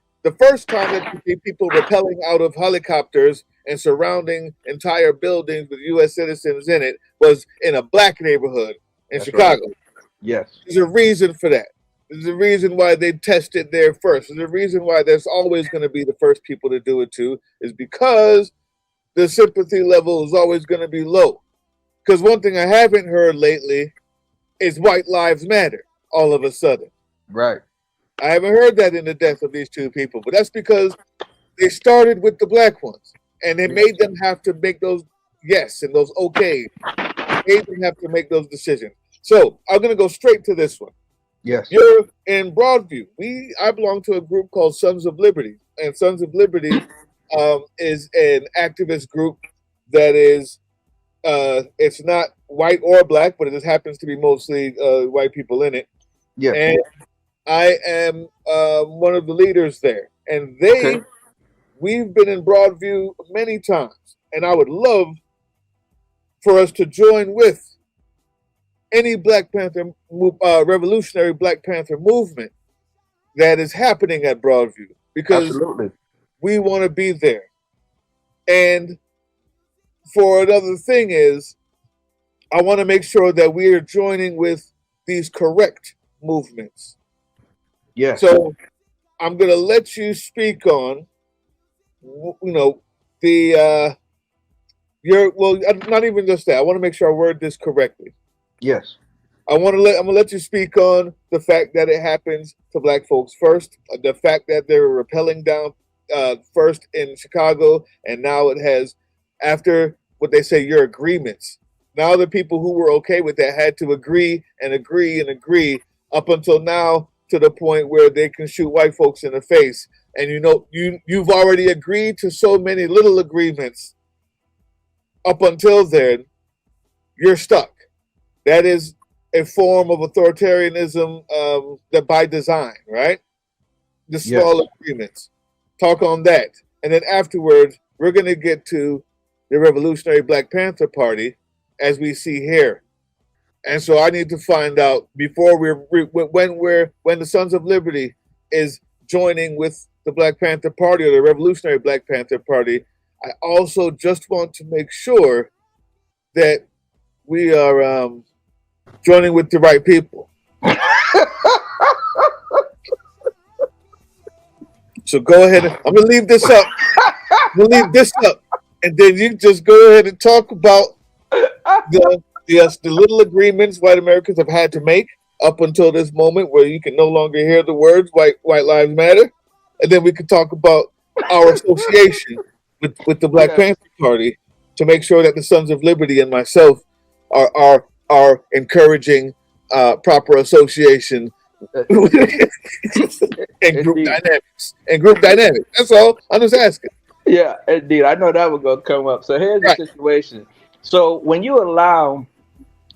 time that you see people rappelling out of helicopters and surrounding entire buildings with U.S. citizens in it was in a black neighborhood in That's Chicago. right. Yes. There's a reason for that. There's a reason why they tested there first. There's a reason why there's always going to be the first people to do it too, is because the sympathy level is always going to be low. Because one thing I haven't heard lately is white lives matter all of a sudden. Right. I haven't heard that in the death of these two people, but that's because they started with the black ones and they made them have to make those yes and those okay. Made them have to make those decisions. So I'm going to go straight to this one. Yes. You're in Broadview. I belong to a group called Sons of Liberty, and Sons of Liberty is an activist group that is it's not white or black, but it just happens to be mostly white people in it. Yeah. And I am one of the leaders there, and we've been in Broadview many times, and I would love for us to join with any Black Panther revolutionary Black Panther movement that is happening at Broadview, because absolutely, we want to be there. And for another thing is, I want to make sure that we are joining with these correct movements. Yes. So I'm going to let you speak on, the not even just that. I want to make sure I word this correctly. Yes. I'm gonna let you speak on the fact that it happens to black folks first, the fact that they were rappelling down first in Chicago, and now it has, after what they say, your agreements. Now the people who were okay with that had to agree and agree and agree up until now, to the point where they can shoot white folks in the face. And you've already agreed to so many little agreements. Up until then, you're stuck. That is a form of authoritarianism that by design, right? The Yes. small agreements. Talk on that. And then afterwards, we're going to get to the revolutionary Black Panther Party as we see here. And so I need to find out before when the Sons of Liberty is joining with the Black Panther Party or the revolutionary Black Panther Party. I also just want to make sure that we are joining with the right people. So go ahead. I'm gonna leave this up. And then you just go ahead and talk about the little agreements white Americans have had to make up until this moment, where you can no longer hear the words "White Lives Matter," and then we can talk about our association with the Black Yes. Panther Party to make sure that the Sons of Liberty and myself are encouraging proper association and group Indeed. dynamics. And group dynamics. That's all. I'm just asking. Yeah, indeed. I know that was gonna come up. So here's the Right. situation. So when you allow,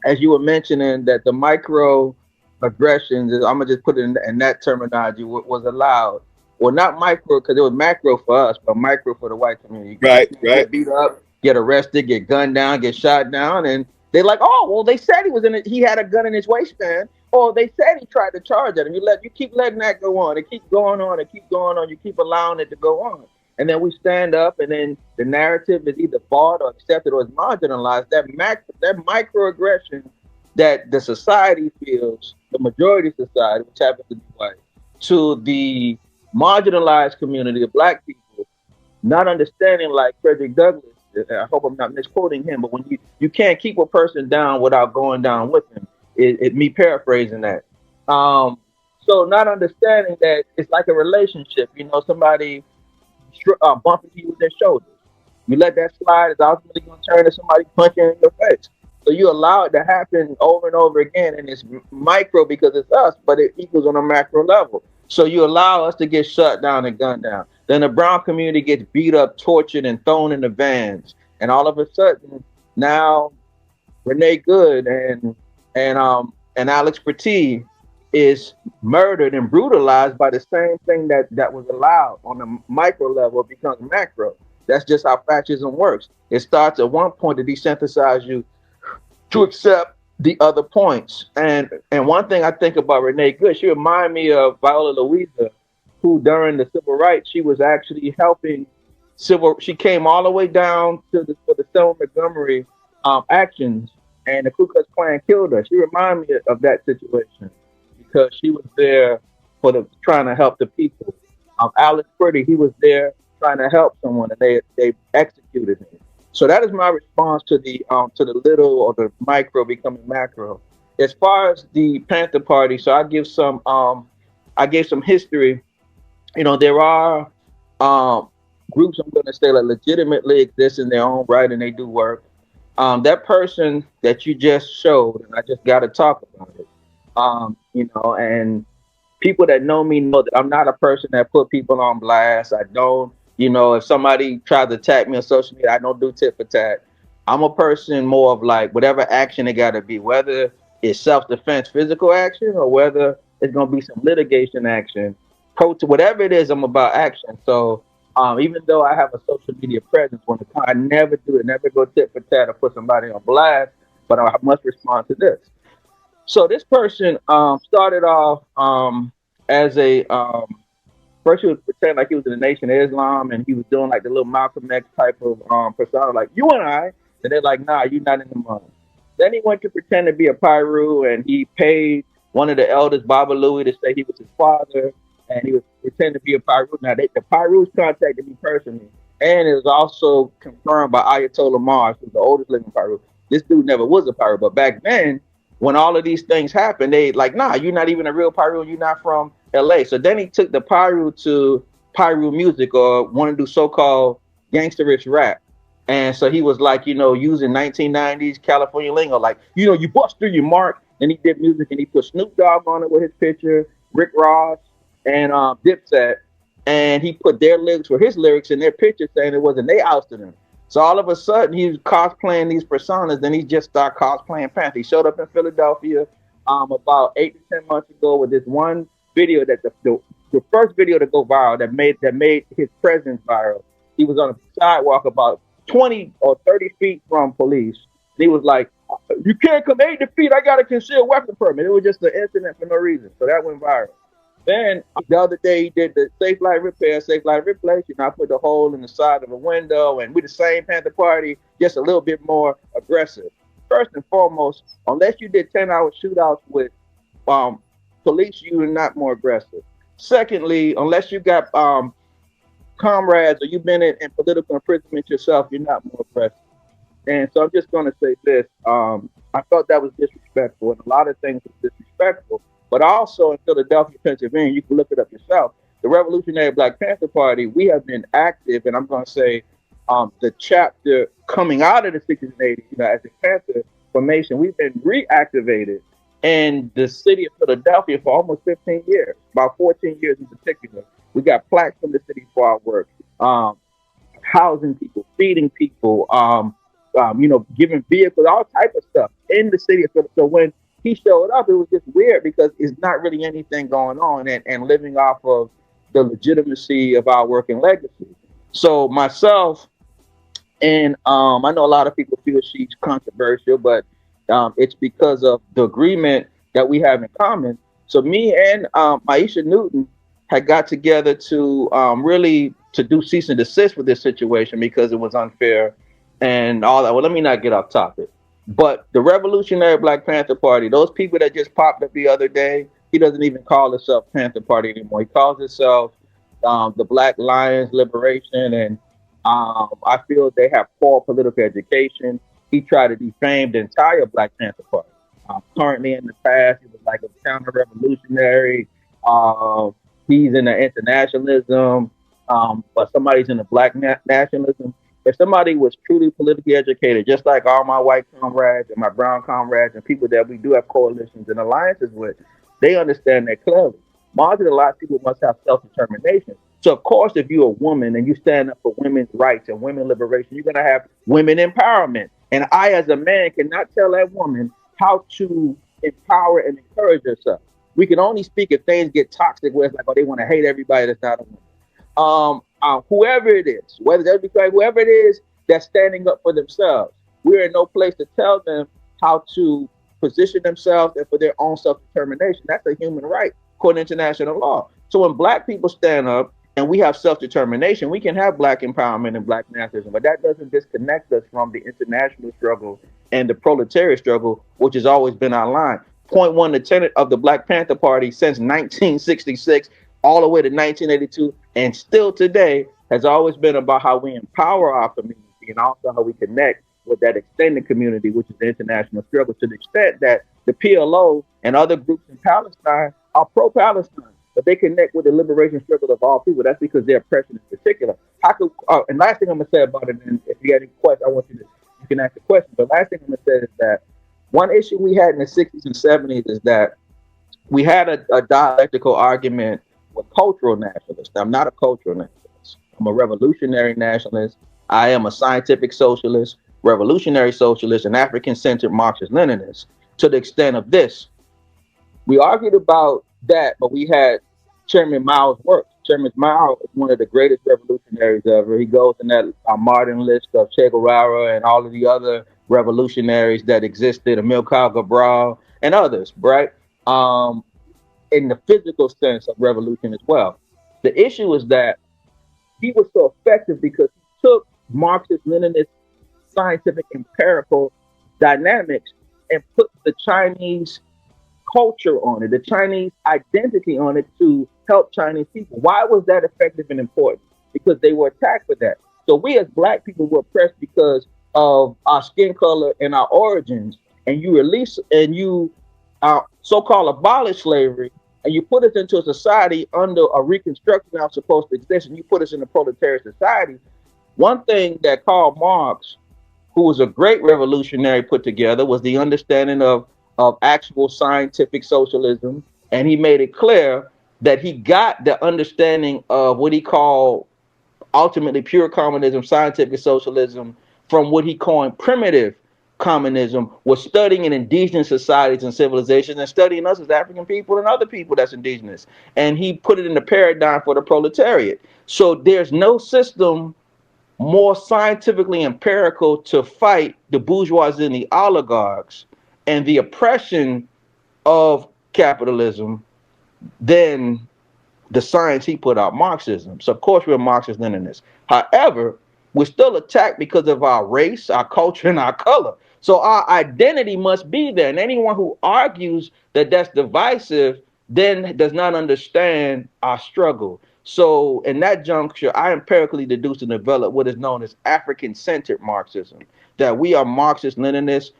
as you were mentioning, that the micro aggressions, I'm gonna just put it in that terminology, was allowed. Well, not micro because it was macro for us, but micro for the white community. You Right. see people Right. get beat up, get arrested, get gunned down, get shot down, and they're like, "Oh, well, they said he was in it. He had a gun in his waistband." Or they said he tried to charge at him. You keep letting that go on. It keeps going on. It keeps going on. You keep allowing it to go on. And then we stand up, and then the narrative is either bought or accepted or is marginalized. That microaggression that the society feels, the majority society, which happens to be white, to the marginalized community of black people, not understanding, like Frederick Douglass. I hope I'm not misquoting him, but when you can't keep a person down without going down with him. Me paraphrasing that. Um, so not understanding that it's like a relationship. Somebody bumping you with their shoulders. You let that slide, it's ultimately going to turn to somebody punching in your face. So you allow it to happen over and over again, and it's micro because it's us, but it equals on a macro level. So you allow us to get shut down and gunned down. Then the brown community gets beat up, tortured, and thrown in the vans. And all of a sudden, now Renee Good and Alex Petit is murdered and brutalized by the same thing that was allowed on a micro level. It becomes macro. That's just how fascism works. It starts at one point to desensitize you to accept the other points. And one thing I think about Renee Good, she reminded me of Viola Louisa, who during the civil rights she was actually helping civil. She came all the way down to for the Selma Montgomery actions, and the Ku Klux Klan killed her. She reminded me of that situation because she was there for trying to help the people. Alex Pretty, he was there trying to help someone, and they executed him. So that is my response to the little or the micro becoming macro. As far as the Panther Party, so I gave some history. There are groups, I'm going to say, that legitimately exist in their own right and they do work. That person that you just showed, and I just got to talk about it. And people that know me know that I'm not a person that put people on blast. I don't, if somebody tries to attack me on social media, I don't do tit for tat. I'm a person more of like whatever action it got to be, whether it's self-defense, physical action, or whether it's going to be some litigation action, whatever it is, I'm about action. So even though I have a social media presence, I never do it, never go tit for tat or put somebody on blast, but I must respond to this. So this person started off as a first he was pretending like he was in the Nation of Islam and he was doing like the little Malcolm X type of persona, like you and I. And they're like, nah, you're not in the money. Then he went to pretend to be a Pyru and he paid one of the elders, Baba Louie, to say he was his father, and he was pretending to be a Pyru. Now the Pyrus contacted me personally, and it was also confirmed by Ayatollah Mars, who's the oldest living Pyru. This dude never was a Pyru, but back then when all of these things happened, they like, nah, you're not even a real Pyru, you're not from LA. So then he took the Pyru to Pyru music or want to do so-called gangsterish rap. And so he was like, using 1990s California lingo, like, you bust through your mark. And he did music and he put Snoop Dogg on it with his picture, Rick Ross, and Dipset. And he put their lyrics with his lyrics in their picture saying it wasn't they ousted him. So all of a sudden he was cosplaying these personas. Then he just started cosplaying Panther. He showed up in Philadelphia about 8 to 10 months ago with this one video that the first video to go viral that made his presence viral. He was on a sidewalk about 20 or 30 feet from police. And he was like, "You can't come 80 feet. I got a concealed weapon permit." It was just an incident for no reason, so that went viral. Then the other day he did the safe light repair, safe light replace. I put the hole in the side of a window, and we the same Panther Party, just a little bit more aggressive. First and foremost, unless you did 10-hour shootouts with um, police, you are not more aggressive. Secondly, unless you got comrades or you've been in political imprisonment yourself, you're not more aggressive. And so I'm just going to say this. I thought that was disrespectful, and a lot of things were disrespectful. But also in Philadelphia, Pennsylvania, you can look it up yourself. The Revolutionary Black Panther Party, we have been active, and I'm going to say the chapter coming out of the 60s and 80s, as a Panther formation, we've been reactivated in the city of Philadelphia for almost 15 years, about 14 years in particular. We got plaques from the city for our work. Housing people, feeding people, giving vehicles, all type of stuff in the city. So when he showed up, it was just weird because it's not really anything going on and living off of the legitimacy of our working legacy. So myself and I know a lot of people feel she's controversial, but it's because of the agreement that we have in common. So me and Maisha Newton had got together to really to do cease and desist with this situation because it was unfair and all that. Well, let me not get off topic. But the Revolutionary Black Panther Party, those people that just popped up the other day, he doesn't even call himself Panther Party anymore. He calls himself the Black Lions Liberation, and I feel they have poor political education. He tried to defame the entire Black Panther Party. Currently, in the past, he was like a counter-revolutionary. Uh, he's in the internationalism, but somebody's in the black nationalism. If somebody was truly politically educated, just like all my white comrades and my brown comrades and people that we do have coalitions and alliances with, they understand that clearly. Marginalized people must have self-determination. So, of course, if you're a woman and you stand up for women's rights and women liberation, you're going to have women empowerment. And I, as a man, cannot tell that woman how to empower and encourage herself. We can only speak if things get toxic, where it's like, oh, they want to hate everybody that's not a woman. Whoever it is, whether that's because whoever it is that's standing up for themselves, we're in no place to tell them how to position themselves and for their own self-determination. That's a human right according to international law. So when black people stand up and we have self-determination, we can have black empowerment and black nationalism, but that doesn't disconnect us from the international struggle and the proletariat struggle, which has always been our line. Point one, the tenet of the Black Panther Party since 1966 all the way to 1982 and still today has always been about how we empower our community and also how we connect with that extended community, which is the international struggle, to the extent that the PLO and other groups in Palestine are pro-Palestine, but they connect with the liberation struggle of all people. That's because their oppression in particular. How could, and last thing I'm gonna say about it, and if you got any questions, I want you can ask a question. But last thing I'm gonna say is that one issue we had in the 60s and 70s is that we had a dialectical argument with cultural nationalists. I'm not a cultural nationalist. I'm a revolutionary nationalist. I am a scientific socialist, revolutionary socialist, and African-centered Marxist-Leninist. To the extent of this, we argued about that, but we had Chairman Mao's work. Chairman Mao is one of the greatest revolutionaries ever. He goes in that modern list of Che Guevara and all of the other revolutionaries that existed, Amilcar Cabral and others, right? Um, in the physical sense of revolution as well. The issue is that he was so effective because he took Marxist Leninist scientific empirical dynamics and put the Chinese culture on it, the Chinese identity on it to help Chinese people. Why was that effective and important? Because they were attacked for that. So we as black people were oppressed because of our skin color and our origins. And you release and you so-called abolish slavery, and you put us into a society under a reconstruction now supposed to exist, and you put us in a proletariat society. One thing that Karl Marx, who was a great revolutionary, put together was the understanding of actual scientific socialism. And he made it clear that he got the understanding of what he called ultimately pure communism, scientific socialism, from what he called primitive communism was studying indigenous societies and civilizations and studying us as African people and other people that's indigenous. And he put it in the paradigm for the proletariat. So there's no system more scientifically empirical to fight the bourgeoisie and the oligarchs and the oppression of capitalism than the science he put out, Marxism. So of course we're Marxist Leninists. However, we're still attacked because of our race, our culture, and our color. So our identity must be there. And anyone who argues that that's divisive then does not understand our struggle. So in that juncture, I empirically deduced and developed what is known as African-centered Marxism. That we are Marxist Leninists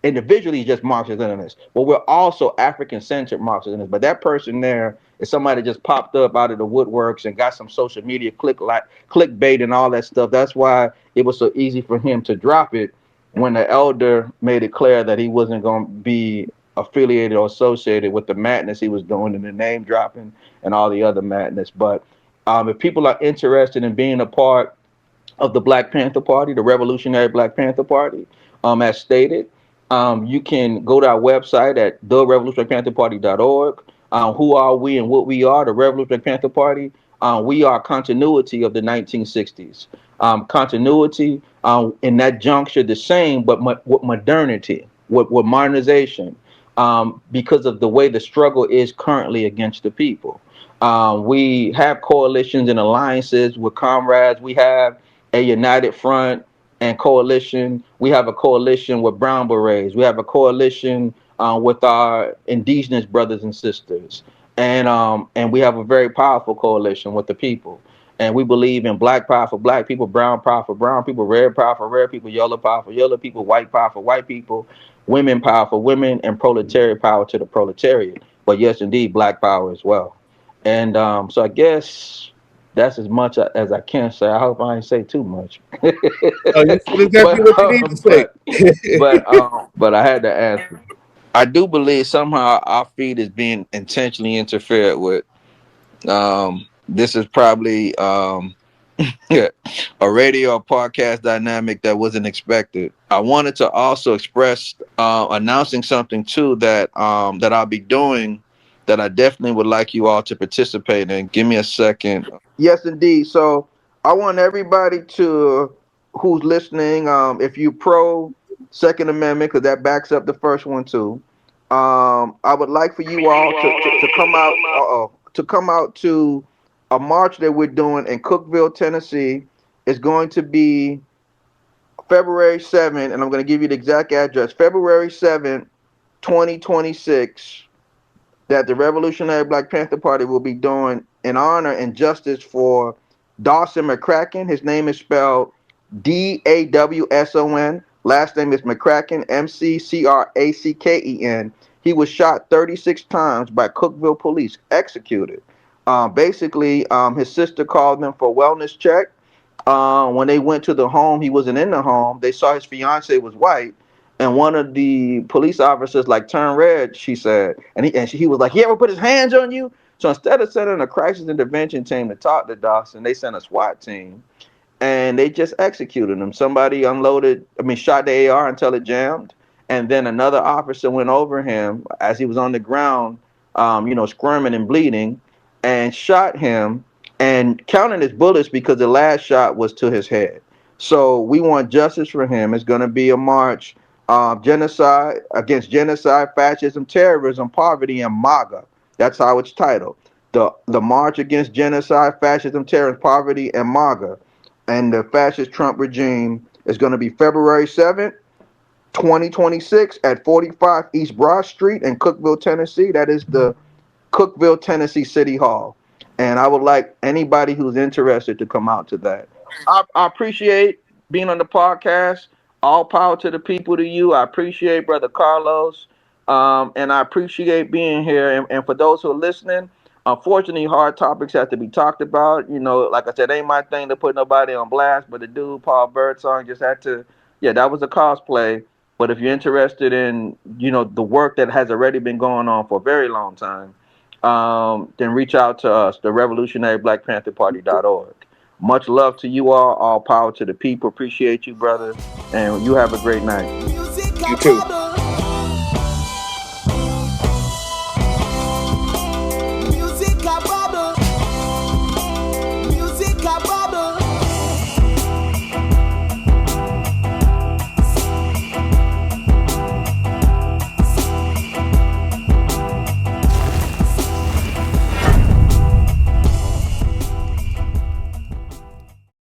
individually just Marxist Leninists, but we're also African-centered Marxist Leninists. But that person there is somebody that just popped up out of the woodworks and got some social media clickbait and all that stuff. That's why it was so easy for him to drop it when the elder made it clear that he wasn't going to be affiliated or associated with the madness he was doing and the name dropping and all the other madness. But if people are interested in being a part of the Black Panther Party, the Revolutionary Black Panther Party, as stated. You can go to our website at therevolutionarypantherparty.org. Who are we and what we are? The Revolutionary Panther Party. We are continuity of the 1960s. Continuity in that juncture, the same, but with modernity, with modernization, because of the way the struggle is currently against the people. We have coalitions and alliances with comrades. We have a united front and coalition. We have a coalition with Brown Berets. We have a coalition with our indigenous brothers and sisters, and we have a very powerful coalition with the people. And we believe in black power for black people, brown power for brown people, red power for red people, yellow power for yellow people, white power for white people, women power for women, and proletariat power to the proletariat. But yes, indeed, black power as well. And so I guess that's as much as I can say. I hope I ain't say too much. No, you said exactly but what you need to say. but I had to answer. I do believe somehow our feed is being intentionally interfered with. This is probably a radio or podcast dynamic that wasn't expected. I wanted to also express announcing something too that I'll be doing that I definitely would like you all to participate in. Give me a second. Yes, indeed. So I want everybody to who's listening, if you pro Second Amendment, because that backs up the first one too. I would like for you all to come out. To come out to a march that we're doing in Cookeville, Tennessee. Is going to be February 7th, and I'm going to give you the exact address. February 7th, 2026, that the Revolutionary Black Panther Party will be doing in honor and justice for Dawson McCracken. His name is spelled Dawson. Last name is McCracken, Mccracken. He was shot 36 times by Cookeville police, executed. Basically, his sister called them for a wellness check. When they went to the home, he wasn't in the home. They saw his fiance was white, and one of the police officers like turned red. She said, he was like, "He ever put his hands on you?" So instead of sending a crisis intervention team to talk to Dawson, they sent a SWAT team, and they just executed him. Somebody shot the AR until it jammed, and then another officer went over him as he was on the ground, squirming and bleeding, and shot him and counted his bullets because the last shot was to his head. So we want justice for him. It's going to be a march, genocide against genocide, fascism, terrorism, poverty, and MAGA. That's how it's titled. The March Against Genocide, Fascism, Terrorism, Poverty, and MAGA, and the fascist Trump regime is going to be February 7th, 2026 at 45 East Broad Street in Cookeville, Tennessee. That is the Cookeville, Tennessee City Hall. And I would like anybody who's interested to come out to that. I appreciate being on the podcast. All power to the people, to you. I appreciate Brother Carlos. And I appreciate being here. And for those who are listening, unfortunately, hard topics have to be talked about. Like I said, ain't my thing to put nobody on blast, but the dude, Paul Birdsong, just had to, yeah, that was a cosplay. But if you're interested in, the work that has already been going on for a very long time, then reach out to us, the revolutionary black panther party.org. Much love to you all. All power to the people. Appreciate you, brother. And you have a great night. You too.